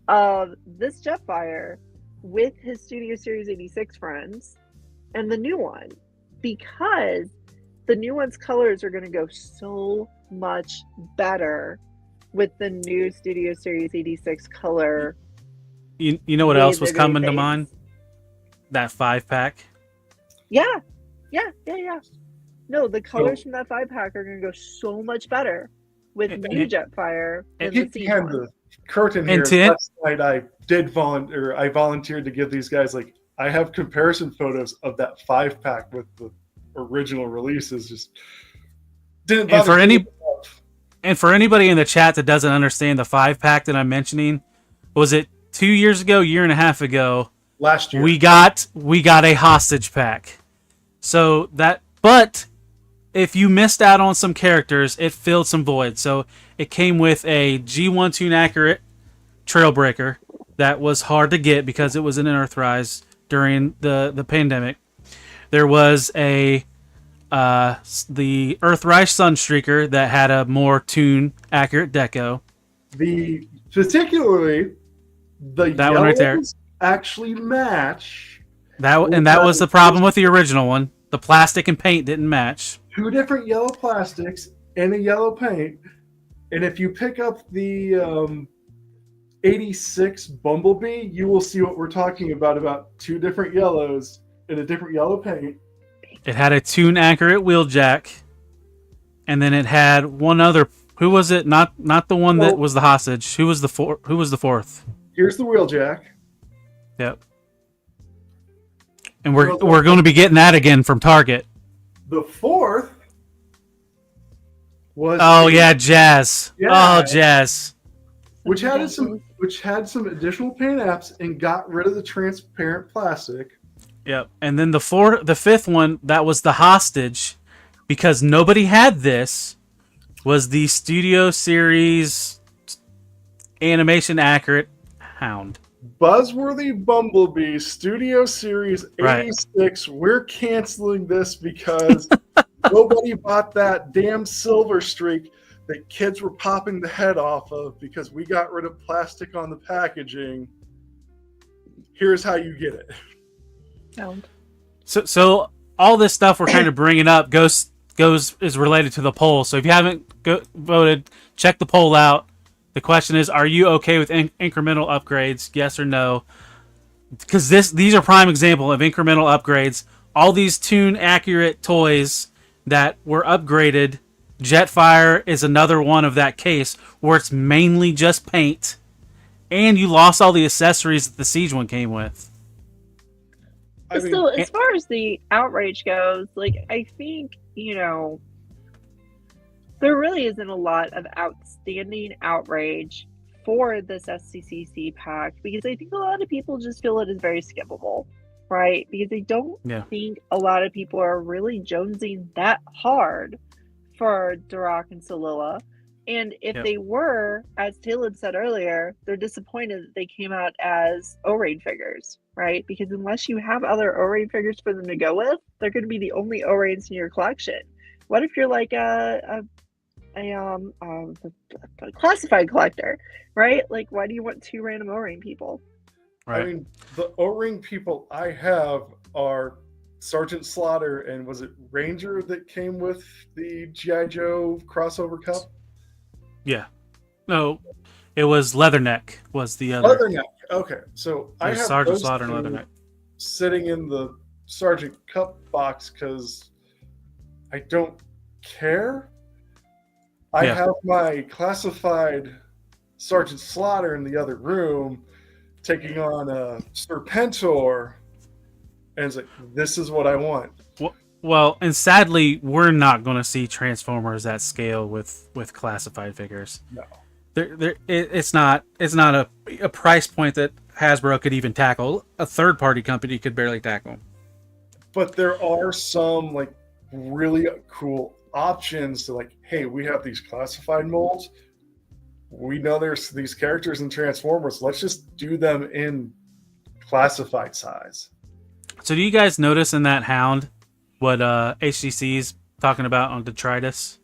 E: of this Jetfire with his Studio Series 86 friends and the new one, because the new one's colors are going to go so much better with the new Studio Series 86 color.
D: You know what else was coming to mind? That 5-pack.
E: Yeah. No, the colors from that 5-pack are going to go so much better with new Jetfire than the Siege
H: behind
E: one.
H: the curtain here. Last night I volunteered to give these guys, like, I have comparison photos of that 5-pack with the original releases. Just Didn't
D: And
H: bother
D: for any
H: keeping up.
D: and for anybody in the chat that doesn't understand the 5-pack that I'm mentioning, was it 2 years ago, year and a half ago?
H: Last year.
D: We got a hostage pack. So that, but if you missed out on some characters, it filled some voids. So it came with a G1 Tune Accurate Trailbreaker that was hard to get because it was an Earthrise during the pandemic. There was the Earthrise Sunstreaker that had a more Tune Accurate deco.
H: Particularly the
D: That one right there.
H: yellows actually match.
D: That was the problem with the original one. The plastic and paint didn't match.
H: 2 different yellow plastics and a yellow paint. And if you pick up the 86 Bumblebee, you will see what we're talking about 2 different yellows and a different yellow paint.
D: It had a Tune Accurate Wheeljack, and then it had one other. Who was it? Not the one that was the hostage. Who was the fourth?
H: Here's the Wheeljack.
D: Yep. And we're going to be getting that again from Target.
H: The 4th was
D: Jazz.
H: Yeah.
D: Oh, Jazz.
H: which had some additional paint apps and got rid of the transparent plastic.
D: Yep. And then the 5th one that was the hostage, because nobody had this, was the Studio Series Animation Accurate Hound.
H: Buzzworthy Bumblebee Studio Series 86.
D: Right.
H: We're canceling this because nobody bought that damn Silver Streak that kids were popping the head off of because we got rid of plastic on the packaging. Here's how you get it.
D: So all this stuff we're kind of bringing up is related to the poll. So if you haven't voted, check the poll out. The question is, are you okay with incremental upgrades? Yes or no? Because these are prime example of incremental upgrades. All these Tune Accurate toys that were upgraded. Jetfire is another one of that case where it's mainly just paint, and you lost all the accessories that the Siege one came with.
E: So as far as the outrage goes, I think, there really isn't a lot of outstanding outrage for this SCCC pack, because I think a lot of people just feel it is very skippable, right? Because I don't think a lot of people are really jonesing that hard for Duroc and Solilla. And if they were, as Taylor said earlier, they're disappointed that they came out as O-Raid figures, right? Because unless you have other O-Raid figures for them to go with, they're going to be the only O-Raids in your collection. What if you're like a classified collector, right? Why do you want 2 random O-Ring people?
D: Right.
H: I mean, the O-Ring people I have are Sergeant Slaughter, and was it Ranger that came with the G.I. Joe crossover cup?
D: Yeah. No, it was Leatherneck was the other.
H: Leatherneck. Okay, so I have
D: Sergeant
H: those
D: Slaughter and
H: 2
D: Leatherneck
H: sitting in the Sergeant Cup box because I don't care. I have my classified Sergeant Slaughter in the other room taking on a Serpentor, and it's like, this is what I want.
D: Well, and sadly, we're not going to see Transformers at scale with classified figures.
H: No,
D: it's not a price point that Hasbro could even tackle. A third-party company could barely tackle.
H: but there are some really cool options to hey, we have these classified molds. We know there's these characters in Transformers. Let's just do them in classified size.
D: So do you guys notice in that Hound what HGC's talking about on Detritus?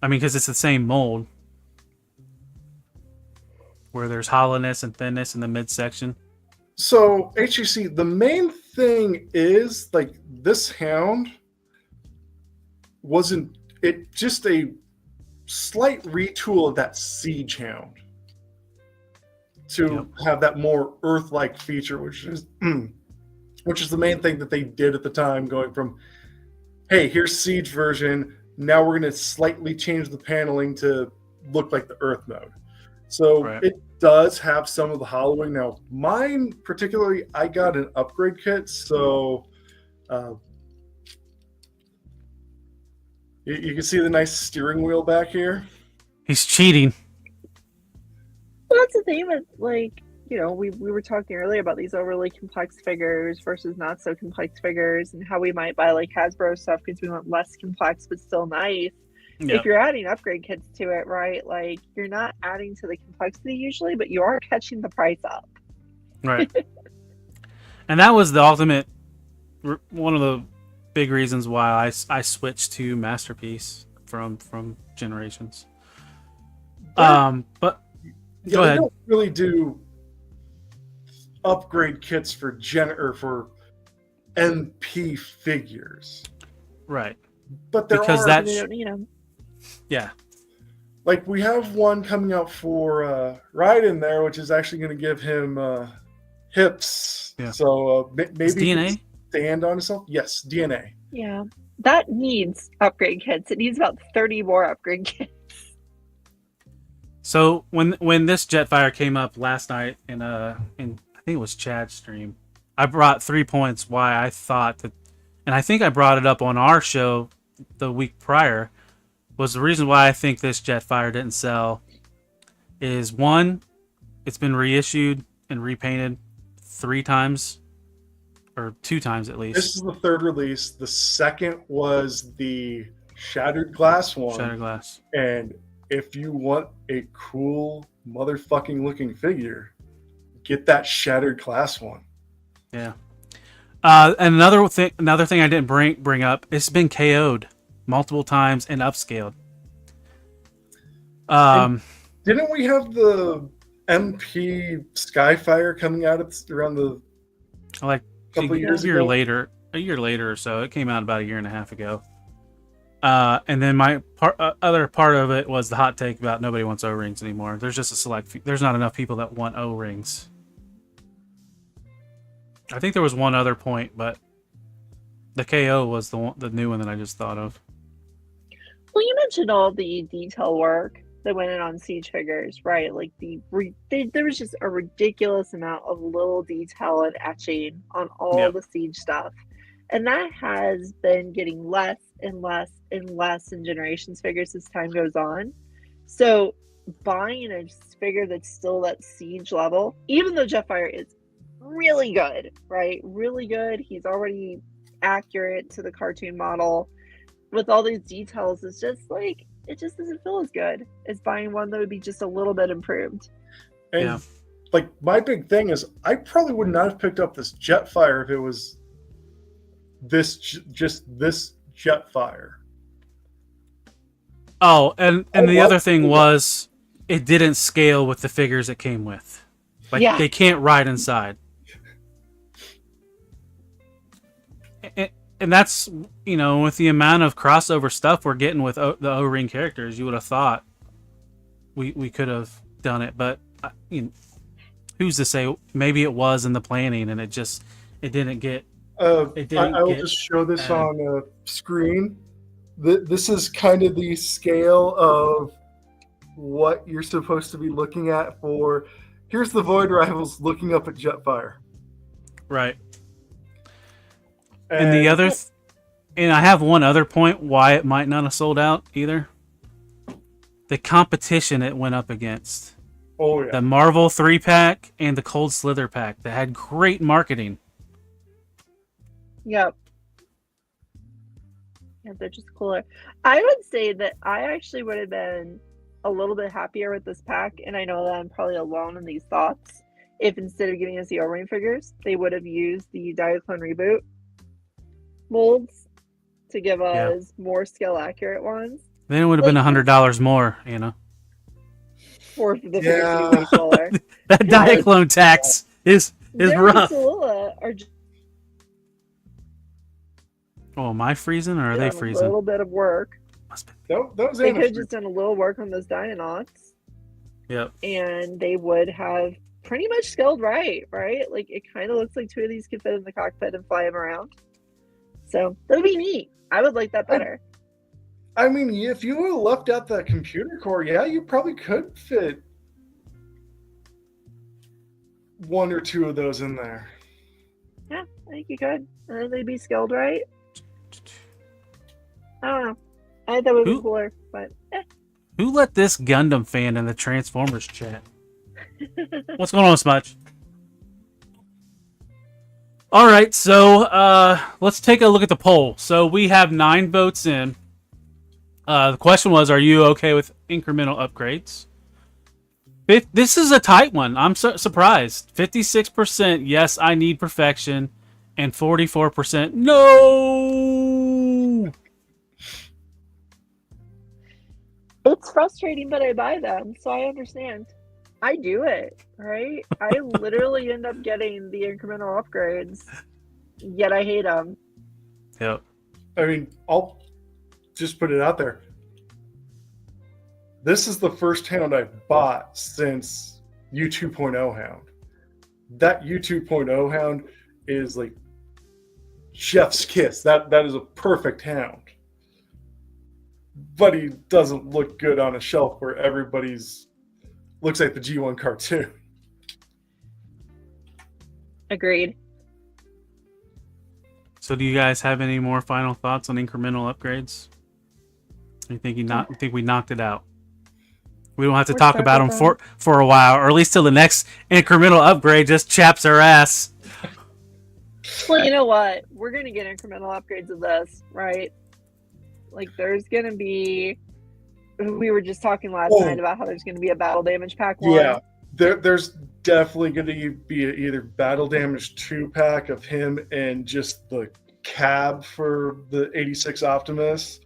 D: I mean, because it's the same mold where there's hollowness and thinness in the midsection.
H: So HGC, the main thing is this Hound wasn't it just a slight retool of that Siege Hound to have that more Earth-like feature, which is the main thing that they did at the time, going from, hey, here's Siege version, now we're going to slightly change the paneling to look like the Earth mode. So it does have some of the hollowing. Now, mine particularly, I got an upgrade kit, so You can see the nice steering wheel back here.
D: He's cheating.
E: Well, that's the thing with, like, you know, we were talking earlier about these overly complex figures versus not so complex figures, and how we might buy like Hasbro stuff because we want less complex but still nice.
D: Yeah.
E: If you're adding upgrade kits to it, right, like, you're not adding to the complexity usually, but you are catching the price up.
D: Right. And that was the ultimate, one of the big reasons why I switched to Masterpiece from Generations. But
H: Yeah,
D: go
H: they
D: ahead.
H: don't really do upgrade kits for for MP figures,
D: Right.
H: but there
D: Because
H: are
D: that
E: They don't need them.
D: yeah.
H: like we have one coming out for Raiden there, which is actually going to give him hips.
D: Yeah.
H: So
D: Is
H: maybe he
D: DNA?
H: can stand on himself. Yes, DNA.
E: Yeah. That needs upgrade kits. It needs about 30 more upgrade kits.
D: So when this Jetfire came up last night in I think it was Chad's stream, I brought 3 points why I thought that, and I think I brought it up on our show the week prior, was the reason why I think this Jetfire didn't sell is, one, it's been reissued and repainted 3 times, or 2 times at least.
H: This is the third release. The second was the Shattered Glass one.
D: Shattered Glass.
H: And if you want a cool motherfucking looking figure, get that Shattered Glass one.
D: Yeah. And another thing I didn't bring up, it's been KO'd multiple times and upscaled.
H: Didn't we have the MP Skyfire coming out around the
D: Like
H: couple
D: a
H: years
D: year
H: ago?
D: a year later or so? It came out about a year and a half ago. And then my other part of it was the hot take about nobody wants O-rings anymore. There's just a select few. There's not enough people that want O-rings. I think there was one other point, but the KO was the new one that I just thought of.
E: Well, you mentioned all the detail work that went in on Siege figures, right? Like there was just a ridiculous amount of little detail and etching on all the Siege stuff. And that has been getting less and less and less in Generations figures as time goes on. So buying a figure that's still that Siege level, even though Jetfire is really good, right? Really good. He's already accurate to the cartoon model. With all these details, it's just like, it just doesn't feel as good as buying one that would be just a little bit improved.
H: And like my big thing is, I probably would not have picked up this Jetfire if it was just this Jetfire.
D: Oh, and the other thing was, it didn't scale with the figures it came with. Like, they can't ride inside. And that's, you know, with the amount of crossover stuff we're getting with the O-ring characters, you would have thought we could have done it. But, you know, who's to say? Maybe it was in the planning and it didn't get...
H: I will just show this on screen. This is kind of the scale of what you're supposed to be looking at for... Here's the Void Rivals looking up at Jetfire.
D: Right. And the other... and I have one other point why it might not have sold out either. The competition it went up against.
H: Oh, yeah.
D: The Marvel 3-pack and the Cold Slither pack that had great marketing.
E: Yep. Yeah, they're just cooler. I would say that I actually would have been a little bit happier with this pack, and I know that I'm probably alone in these thoughts, if instead of giving us the O-ring figures, they would have used the Diaclone Reboot molds to give us more scale accurate ones.
D: Then it would have been $100 more, you know.
E: For the figures to be way cooler.
D: That Diaclone tax is rough.
E: Are just
D: oh, am I freezing or are they freezing?
E: A little bit of work.
H: They
E: could have just done a little work on those Dionauts.
D: Yep.
E: And they would have pretty much scaled right? Like, it kind of looks like 2 of these could fit in the cockpit and fly them around. So that would be neat. I would like that better.
H: I mean, if you would have left out the computer core, yeah, you probably could fit 1 or 2 of those in there.
E: Yeah, I think you could. And they'd be scaled right. I don't know. I thought it would be
D: Who-
E: cooler, but
D: Who let this Gundam fan in the Transformers chat? What's going on, Smudge? All right, so let's take a look at the poll. So we have 9 votes in. The question was, are you okay with incremental upgrades? This is a tight one. I'm surprised. 56% yes, I need perfection, and 44% no.
E: it's frustrating, but I buy them, so I understand. I do it, right? I literally end up getting the incremental upgrades, yet I hate them.
D: Yep.
H: I mean, I'll just put it out there. This is the first hound I've bought since U 2.0 hound. That U 2.0 hound is like chef's kiss. That is a perfect hound. But he doesn't look good on a shelf where everybody's looks like the G1 cartoon.
E: Agreed.
D: So, do you guys have any more final thoughts on incremental upgrades? You think we knocked it out? We don't have to talk about them for a while, or at least till the next incremental upgrade just chaps our ass.
E: Well, you know what? We're gonna get incremental upgrades of this, right? Like, there's gonna be. We were just talking last night about how there's gonna be a battle damage pack one.
H: Yeah, there's definitely going to be either battle damage 2-pack of him and just the cab for the 86 Optimus,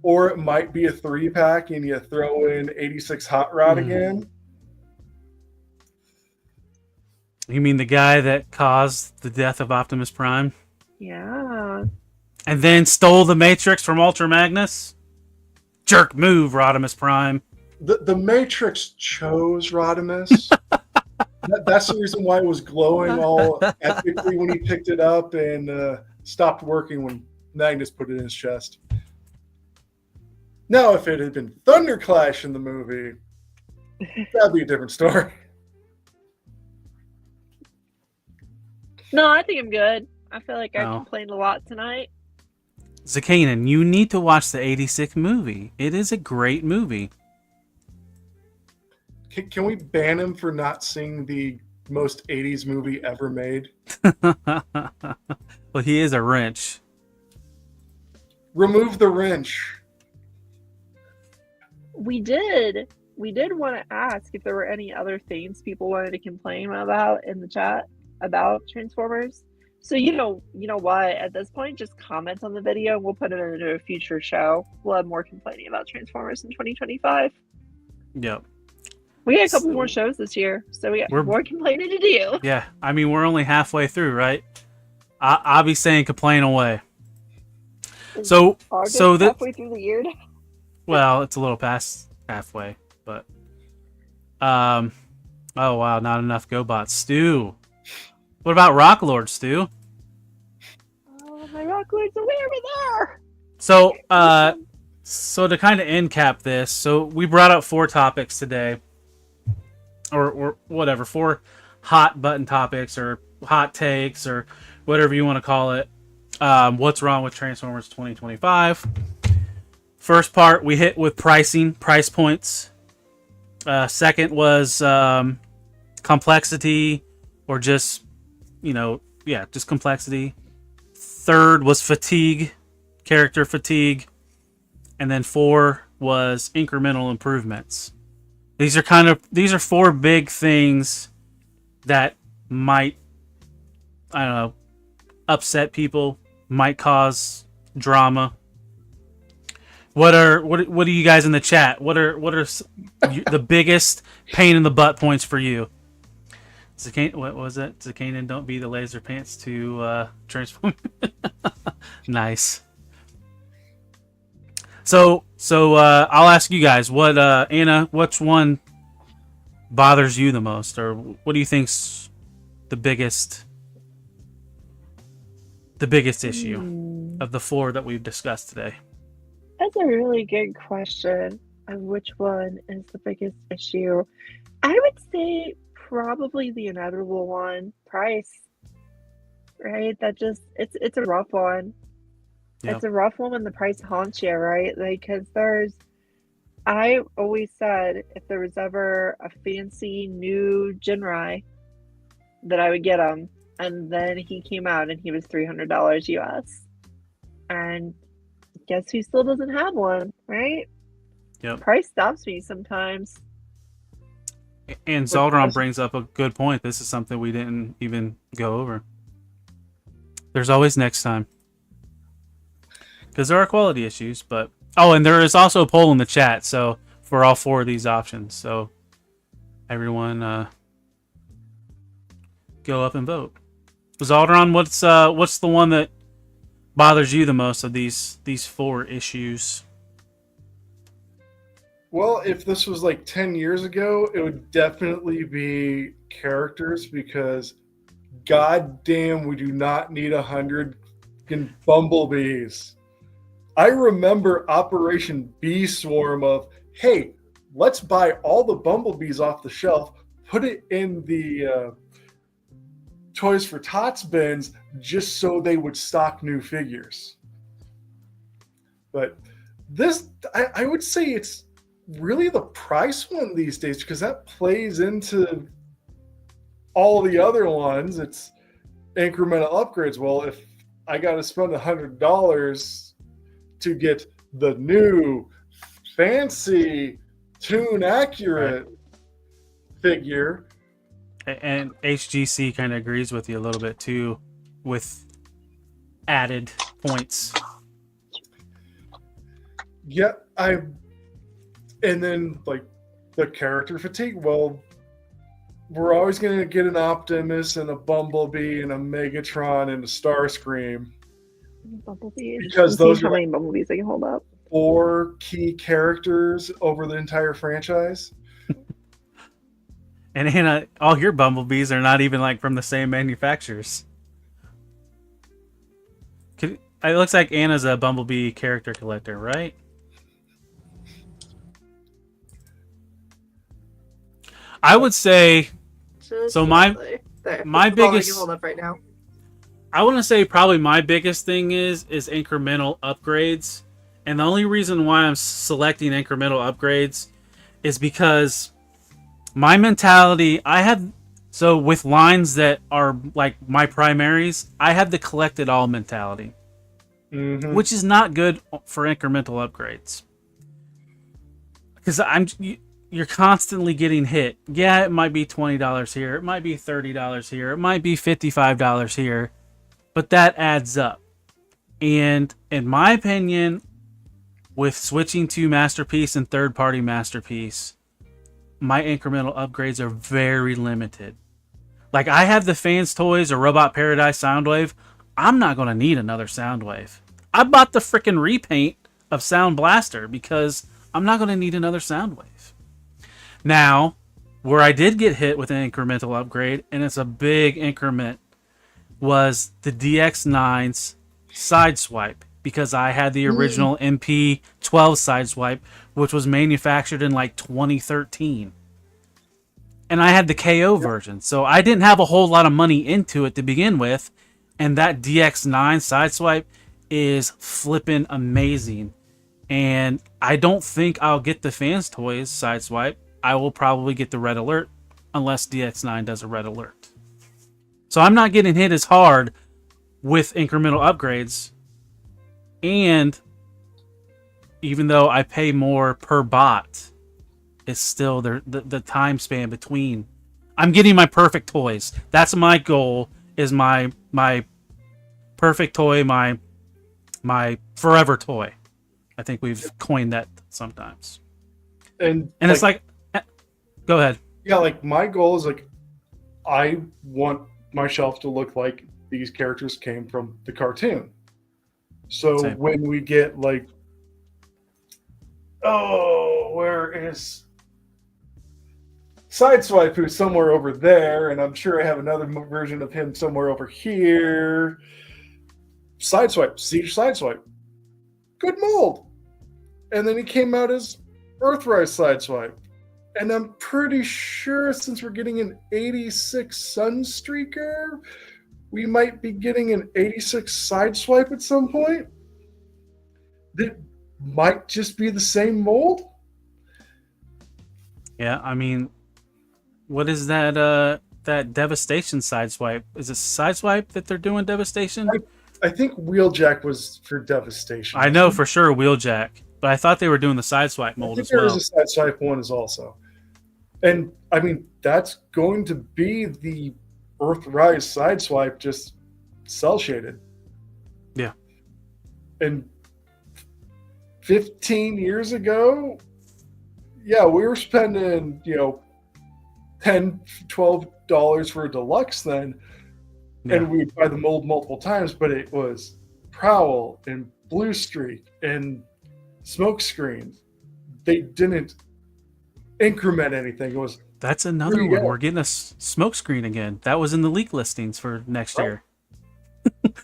H: or it might be a 3-pack and you throw in 86 Hot Rod again.
D: You mean the guy that caused the death of Optimus Prime?
E: Yeah.
D: And then stole the Matrix from Ultra Magnus? Jerk move, Rodimus Prime.
H: The Matrix chose Rodimus. That's the reason why it was glowing all epically when he picked it up and stopped working when Magnus put it in his chest. Now, if it had been Thunderclash in the movie, that'd be a different story.
E: No, I think I'm good. I feel like I complained a lot tonight.
D: Zakanan, you need to watch the 86 movie. It is a great movie.
H: Can we ban him for not seeing the most 80s movie ever made?
D: Well, he is a wrench.
H: Remove the wrench.
E: We did want to ask if there were any other things people wanted to complain about in the chat about Transformers. So you know what? At this point, just comment on the video and we'll put it into a future show. We'll have more complaining about Transformers in 2025.
D: Yep.
E: We got a couple more shows this year, so we got more complaining to do.
D: Yeah, I mean, we're only halfway through, right? I'll be saying complain away. So
E: halfway through the year.
D: Well, it's a little past halfway, but oh wow, not enough GoBots. Stu, what about Rock Lord, Stu?
E: Oh, my Rock Lords are way over there.
D: So to kind of end cap this, so we brought up 4 topics today, or whatever, 4 hot button topics or hot takes or whatever you want to call it. What's wrong with Transformers 2025? First part we hit with price points. Second was complexity, or just just complexity. Third was fatigue, character fatigue, and then 4 was incremental improvements. These are 4 big things that might, I don't know, upset people, might cause drama. What are you guys in the chat? What are the biggest pain in the butt points for you? What was it? Zakanan, don't be the laser pants to transform. Nice. So I'll ask you guys, what Anna, which one bothers you the most, or what do you think's the biggest issue of the 4 that we've discussed today?
E: That's a really good question of which one is the biggest issue. I would say probably the inevitable one, price. Right? That just it's a rough one.
D: Yep.
E: It's a rough one when the price haunts you, right? Like, because I always said if there was ever a fancy new Jinrai that I would get him, and then he came out and he was $300 US. And guess who still doesn't have one, right?
D: Yep.
E: Price stops me sometimes.
D: And Zaldron brings up a good point. This is something we didn't even go over. There's always next time. Because there are quality issues, but... Oh, and there is also a poll in the chat, so for all 4 of these options. So everyone go up and vote. Zaldron, what's the one that bothers you the most of these 4 issues?
H: Well, if this was like 10 years ago, it would definitely be characters because goddamn, we do not need 100 bumblebees. I remember Operation Bee Swarm of, hey, let's buy all the bumblebees off the shelf, put it in the Toys for Tots bins just so they would stock new figures. But this, I would say it's really the price one these days because that plays into all the other ones. It's incremental upgrades. Well, if I got to spend $100 to get the new fancy tune accurate figure,
D: and HGC kind of agrees with you a little bit too with added points.
H: Yeah, and then like the character fatigue. Well, we're always going to get an Optimus and a Bumblebee and a Megatron and a Starscream.
E: Bumblebee.
H: Because those
E: how
H: are
E: many bumblebees I can hold up.
H: 4 key characters over the entire franchise.
D: And Anna, all your bumblebees are not even like from the same manufacturers. It looks like Anna's a bumblebee character collector, right? I would say so. My biggest
E: hold up right now.
D: I want to say probably my biggest thing is incremental upgrades, and the only reason why I'm selecting incremental upgrades is because my mentality. So with lines that are like my primaries, I have the collect it all mentality, which is not good for incremental upgrades because you're constantly getting hit. Yeah, it might be $20 here, it might be $30 here, it might be $55 here, but that adds up. And in my opinion, with switching to Masterpiece and third-party Masterpiece, my incremental upgrades are very limited. Like, I have the Fans Toys or Robot Paradise Soundwave. I'm not going to need another Soundwave. I bought the freaking repaint of Sound Blaster because I'm not going to need another Soundwave. Now, where I did get hit with an incremental upgrade, and it's a big increment, was the DX9's Sideswipe, because I had the original MP12 Sideswipe, which was manufactured in like 2013. And I had the KO version, so I didn't have a whole lot of money into it to begin with, and that DX9 Sideswipe is flippin' amazing. And I don't think I'll get the Fans Toys Sideswipe. I will probably get the Red Alert, unless DX9 does a Red Alert. So I'm not getting hit as hard with incremental upgrades. And even though I pay more per bot, it's still the time span between. I'm getting my perfect toys. That's my goal, is my perfect toy, my forever toy. I think we've coined that sometimes. And it's like, go ahead.
H: Yeah, like my goal is like, I want my shelf to look like these characters came from the cartoon. So
D: Same.
H: When we get like, where is Sideswipe, who's somewhere over there, and I'm sure I have another version of him somewhere over here. Sideswipe, Siege Sideswipe, good mold. And then he came out as Earthrise Sideswipe. And I'm pretty sure since we're getting an 86 Sunstreaker, we might be getting an 86 Sideswipe at some point. that might just be the same mold.
D: Yeah, I mean, what is that? That Devastation sideswipe? Is it sideswipe that they're doing Devastation?
H: I think Wheeljack was for Devastation.
D: I know for sure Wheeljack, but I thought they were doing the sideswipe
H: I
D: mold
H: think
D: as
H: there
D: well.
H: is a sideswipe one as also. And I mean, that's going to be the Earthrise sideswipe, just cell shaded.
D: Yeah.
H: And 15 years ago, yeah, we were spending, $10, $12 for a deluxe then.
D: Yeah.
H: And we'd buy the mold multiple times, but it was Prowl and Blue Streak and Smokescreen. They didn't increment anything. It was
D: That's another one. We're getting a smoke screen again. That was in the leak listings for next year.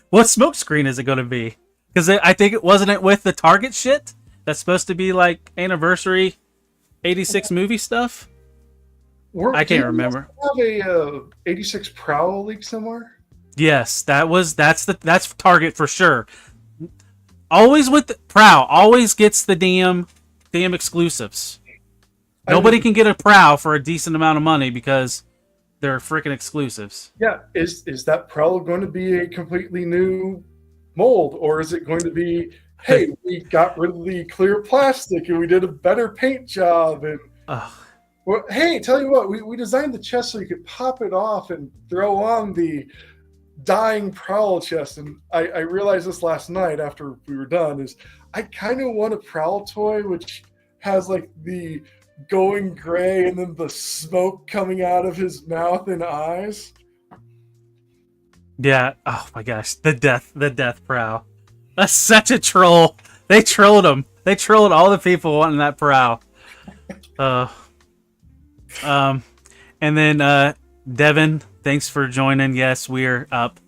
D: What smoke screen is it going to be? Because I think it wasn't it with the Target shit that's supposed to be like anniversary 86 movie stuff. I can't remember.
H: Have a 86 Prowl leak somewhere?
D: Yes, that's Target for sure. Always with the Prowl, always gets the damn exclusives. Nobody can get a Prowl for a decent amount of money because they're freaking exclusives.
H: Yeah, is that Prowl going to be a completely new mold, or is it going to be, hey, we got rid of the clear plastic and we did a better paint job and well, hey, tell you what, we designed the chest so you could pop it off and throw on the dying Prowl chest. And I realized this last night after we were done is I kind of want a Prowl toy which has like the going gray and then the smoke coming out of his mouth and eyes.
D: Yeah. Oh my gosh, the death Prowl. That's such a troll. They trolled him. They trolled all the people wanting that Prowl. And then Devin, thanks for joining. Yes, we're up.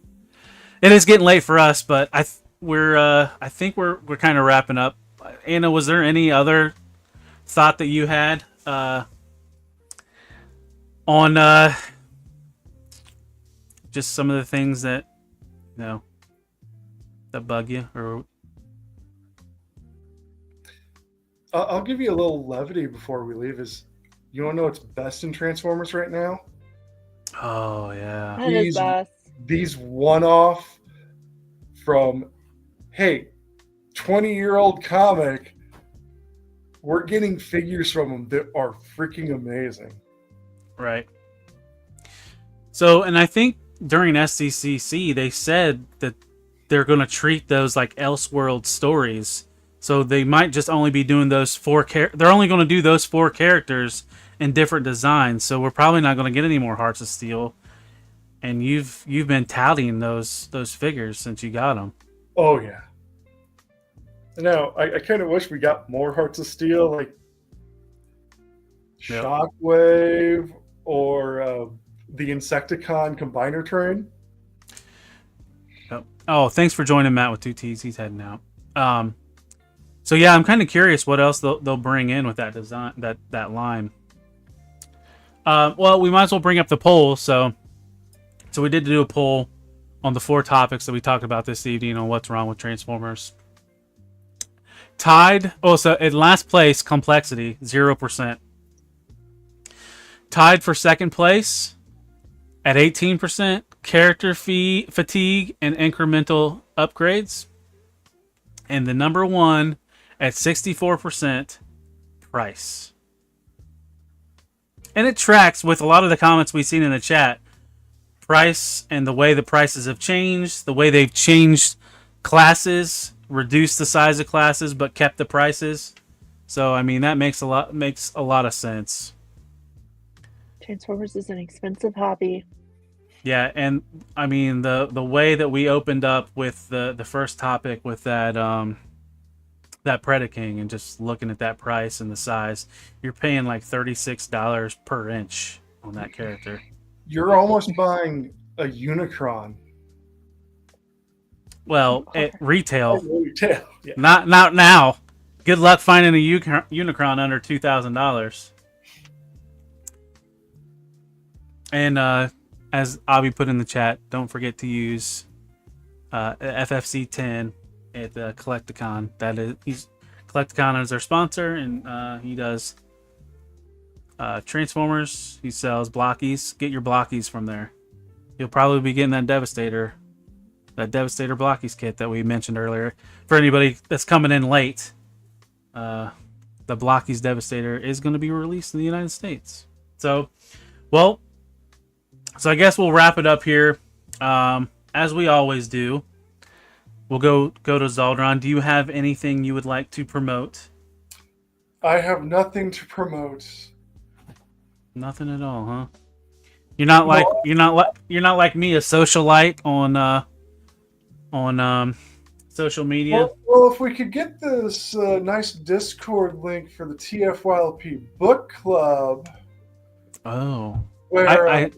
D: It is getting late for us, but I think we're kind of wrapping up. Anna, was there any other thought that you had on just some of the things that that bug you? Or
H: I'll give you a little levity before we leave. Is you want to know what's best in Transformers right now?
D: Oh yeah,
E: That is best.
H: These one-off from, hey, 20-year-old comic. We're getting figures from them that are freaking amazing.
D: right. So, and I think during SCCC they said that they're going to treat those like Elseworld stories. So they might just only be doing those they're only going to do those 4 characters in different designs. So we're probably not going to get any more Hearts of Steel. And you've been touting those figures since you got them.
H: Oh yeah. Now I kind of wish we got more Hearts of Steel, like Shockwave or the Insecticon Combiner train.
D: Yep. Oh, thanks for joining Matt with 2 T's. He's heading out. So yeah, I'm kind of curious what else they'll bring in with that design, that line. Well, we might as well bring up the poll. So we did do a poll on the 4 topics that we talked about this evening on what's wrong with Transformers. Tied. Oh, so in last place, complexity 0%. Tied for second place at 18%, character fatigue and incremental upgrades. And the number 1 at 64%, price. And it tracks with a lot of the comments we've seen in the chat. Price and the way the prices have changed, the way they've changed classes, reduced the size of classes, but kept the prices. So, I mean, that makes a lot of sense.
E: Transformers is an expensive hobby.
D: Yeah, and I mean the way that we opened up with the first topic with that Predaking and just looking at that price and the size, you're paying like $36 per inch on that character.
H: You're almost buying a Unicron.
D: Well, at retail,
H: Yeah.
D: not now. Good luck finding a Unicron under $2,000. And as Abby put in the chat, don't forget to use FFC 10 at the Collecticon. Collecticon is our sponsor, and he does Transformers. He sells blockies. Get your blockies from there. You'll probably be getting that Devastator blockies kit that we mentioned earlier. For anybody that's coming in late, the blockies Devastator is going to be released in the United States. So I guess we'll wrap it up here. As we always do, we'll go to Zaldron. Do you have anything you would like to promote?
H: I have nothing to promote.
D: Nothing at all, huh? You're not like me, a socialite on social media.
H: Well, if we could get this nice Discord link for the TFYLP book club.
D: Oh,
H: where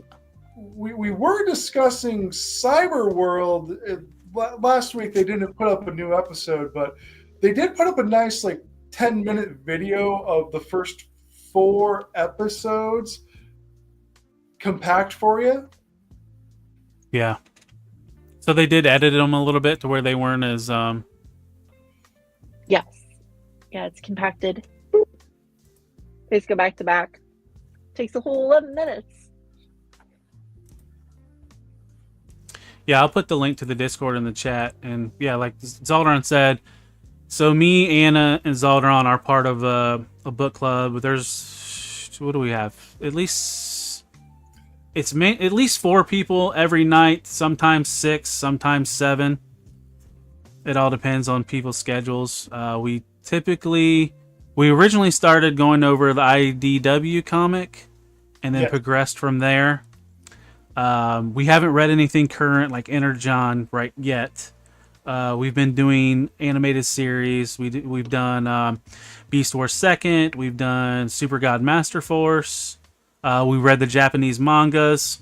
H: we were discussing Cyberworld last week. They didn't put up a new episode, but they did put up a nice 10-minute video of the first 4 episodes compact for you.
D: Yeah. So they did edit them a little bit to where they weren't as
E: Yes. Yeah, it's compacted. Please go back to back. Takes a whole 11 minutes.
D: Yeah, I'll put the link to the Discord in the chat. And yeah, like Zaldron said, so me, Anna, and Zaldron are part of a book club. There's, what do we have? At least 4 people every night, sometimes 6, sometimes 7. It all depends on people's schedules. We originally started going over the IDW comic and then progressed from there. We haven't read anything current like Energon right yet. We've been doing animated series. We've done Beast Wars 2nd. We've done Super God Master Force. We read the Japanese mangas.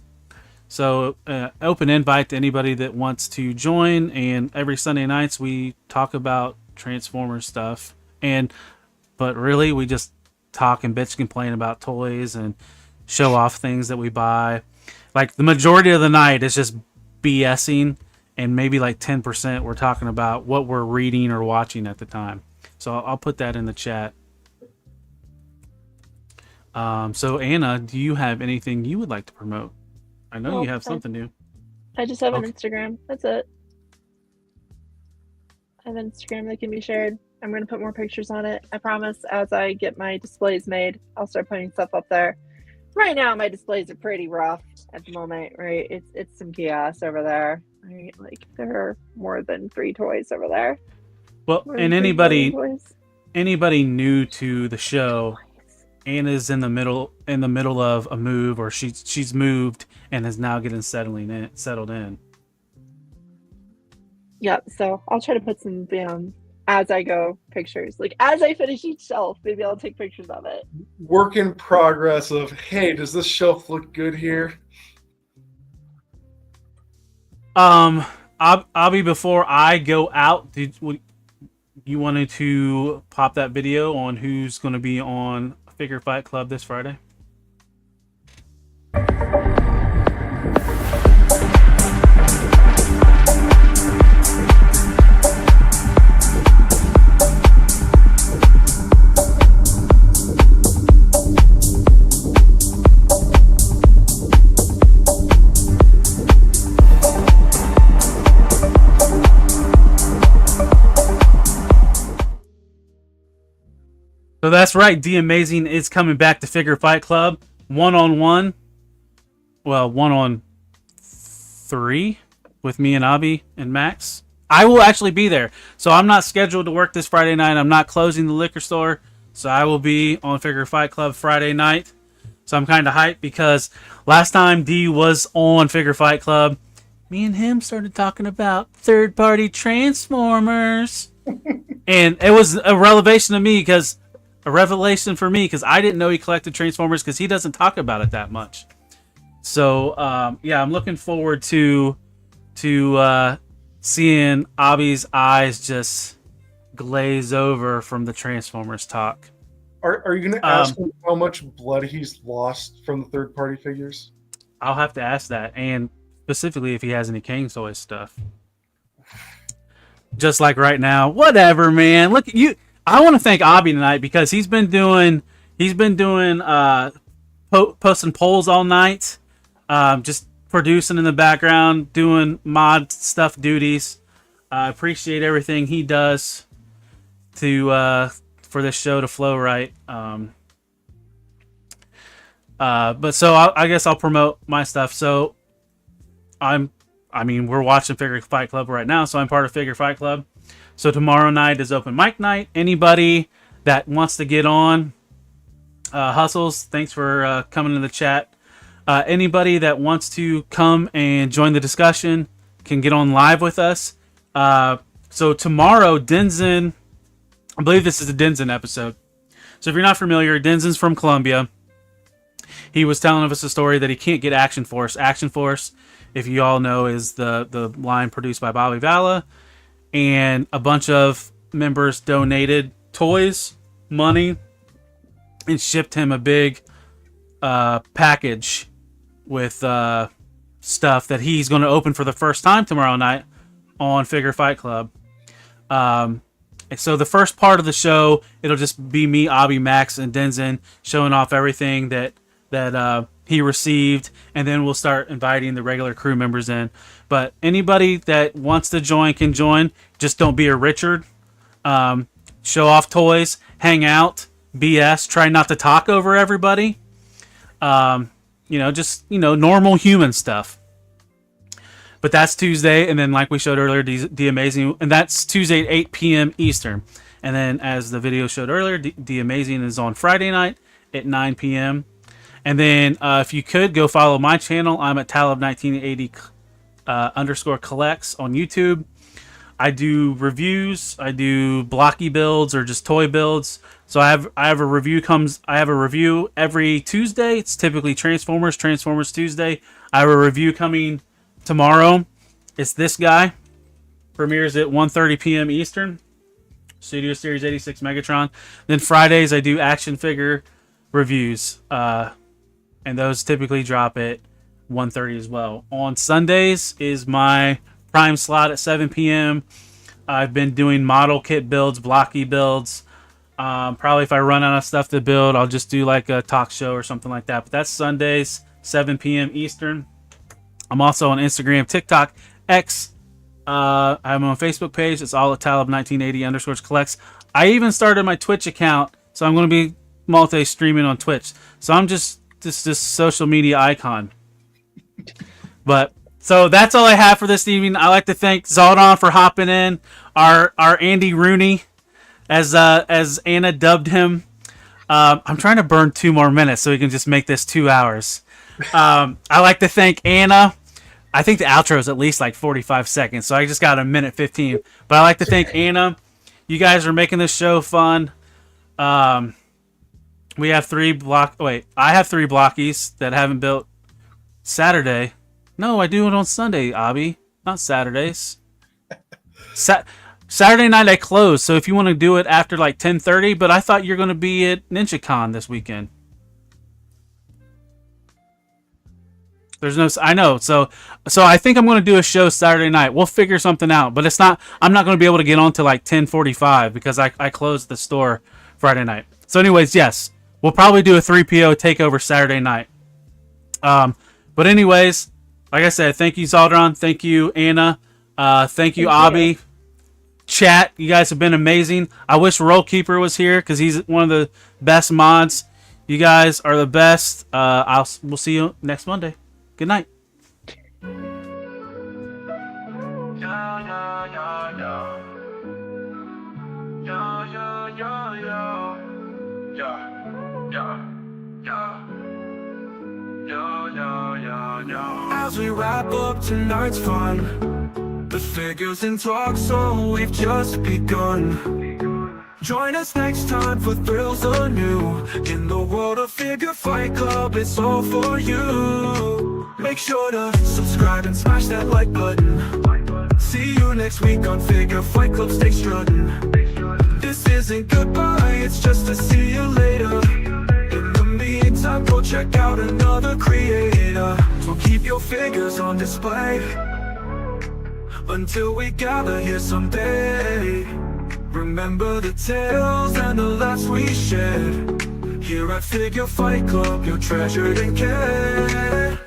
D: So open invite to anybody that wants to join. And every Sunday nights we talk about Transformers stuff. But really we just talk and bitch complain about toys and show off things that we buy. Like the majority of the night is just BSing, and maybe 10% we're talking about what we're reading or watching at the time. So I'll put that in the chat. So Anna, do you have anything you would like to promote? I know you have something new.
E: I just have an Instagram. That's it. I have an Instagram that can be shared. I'm going to put more pictures on it. I promise as I get my displays made, I'll start putting stuff up there. Right now, my displays are pretty rough at the moment, right? It's some chaos over there, right? There are more than 3 toys over there.
D: Well, and anybody new to the show, Anna's in the middle of a move, or she's moved and is now getting settled in.
E: Yeah, so I'll try to put some as I go pictures. As I finish each shelf, maybe I'll take pictures of it.
H: Work in progress of, hey, does this shelf look good here?
D: Abby, before I go out, you wanted to pop that video on who's going to be on Figure Fight Club this Friday? So that's right, The Amazing is coming back to Figure Fight Club, 1-on-1. Well, 1-on-3 with me and Abby and Max. I will actually be there. So I'm not scheduled to work this Friday night. I'm not closing the liquor store. So I will be on Figure Fight Club Friday night. So I'm kind of hyped because last time D was on Figure Fight Club, me and him started talking about third-party Transformers. And it was a revelation for me because I didn't know he collected Transformers because he doesn't talk about it that much. So yeah, I'm looking forward to seeing Abby's eyes just glaze over from the Transformers talk.
H: Are you going to ask him how much blood he's lost from the third-party figures?
D: I'll have to ask that, and specifically if he has any Kang's Toys stuff. just like right now. Whatever, man. Look, you. I want to thank Abby tonight because he's been doing posting polls all night, just producing in the background, doing mod stuff duties. I appreciate everything he does to for this show to flow right. But so I guess I'll promote my stuff. So we're watching Figure Fight Club right now, so I'm part of Figure Fight Club. So tomorrow night is open mic night. Anybody that wants to get on, Hustles, thanks for coming in the chat. Anybody that wants to come and join the discussion can get on live with us. So tomorrow, Denzin, I believe this is a Denzin episode. So if you're not familiar, Denzin's from Colombia. He was telling us a story that he can't get Action Force. Action Force, if you all know, is the line produced by Bobby Valla. And a bunch of members donated toys, money, and shipped him a big package with stuff that he's going to open for the first time tomorrow night on Figure Fight Club. So the first part of the show, it'll just be me, Abby, Max, and Denzin showing off everything that he received, and then we'll start inviting the regular crew members in. But anybody that wants to join can join. Just don't be a Richard. Show off toys, hang out, BS. Try not to talk over everybody. Normal human stuff. But that's Tuesday, and then like we showed earlier, The Amazing, and that's Tuesday at 8 p.m. Eastern. And then as the video showed earlier, The Amazing is on Friday night at 9 p.m. And then if you could go follow my channel, I'm at Talib1980 _ collects on YouTube. I do reviews, I do blocky builds or just toy builds. So I have a review every Tuesday. It's typically Transformers Tuesday. I have a review coming tomorrow. It's this guy. Premieres at 1:30 p.m. Eastern. Studio Series 86 Megatron. Then Fridays I do action figure reviews. And those typically drop at 1:30 as well. On Sundays is my prime slot at 7 p.m. I've been doing model kit builds, blocky builds. Probably if I run out of stuff to build, I'll just do like a talk show or something like that. But that's Sundays, 7 p.m. Eastern. I'm also on Instagram, TikTok, X. I'm on Facebook page. It's all at Talib1980 _ collects. I even started my Twitch account, so I'm going to be multi-streaming on Twitch. So I'm just this social media icon. But so that's all I have for this evening. I like to thank Zaldon for hopping in. Our Andy Rooney, as Anna dubbed him. I'm trying to burn 2 more minutes so we can just make this 2 hours. I like to thank Anna. I think the outro is at least like 45 seconds, so I just got 1:15. But I like to thank Anna. You guys are making this show fun. We have I have 3 blockies that haven't built Saturday. No, I do it on Sunday, Abby. Not Saturdays. Saturday night I close, so if you want to do it after like 10:30, but I thought you're going to be at NinjaCon this weekend. I know. So I think I'm going to do a show Saturday night. We'll figure something out, but I'm not going to be able to get on to like 10:45 because I closed the store Friday night. So anyways, yes, we'll probably do a 3PO takeover Saturday night. But anyways, like I said, thank you, Zaldron. Thank you, Anna. Thank you, Abby. Chat, you guys have been amazing. I wish Roll Keeper was here because he's one of the best mods. You guys are the best. We'll see you next Monday. Good night.
G: As we wrap up tonight's fun, the figures in talk, so we've just begun. Join us next time for thrills anew. In the world of Figure Fight Club, it's all for you. Make sure to subscribe and smash that like button. See you next week on Figure Fight Club, stay strutting. This isn't goodbye, it's just to see you later. In the meantime, go check out another creator. So keep your figures on display. until we gather here someday. Remember the tales and the laughs we shared. Here at Figure Fight Club, you're treasured and cared.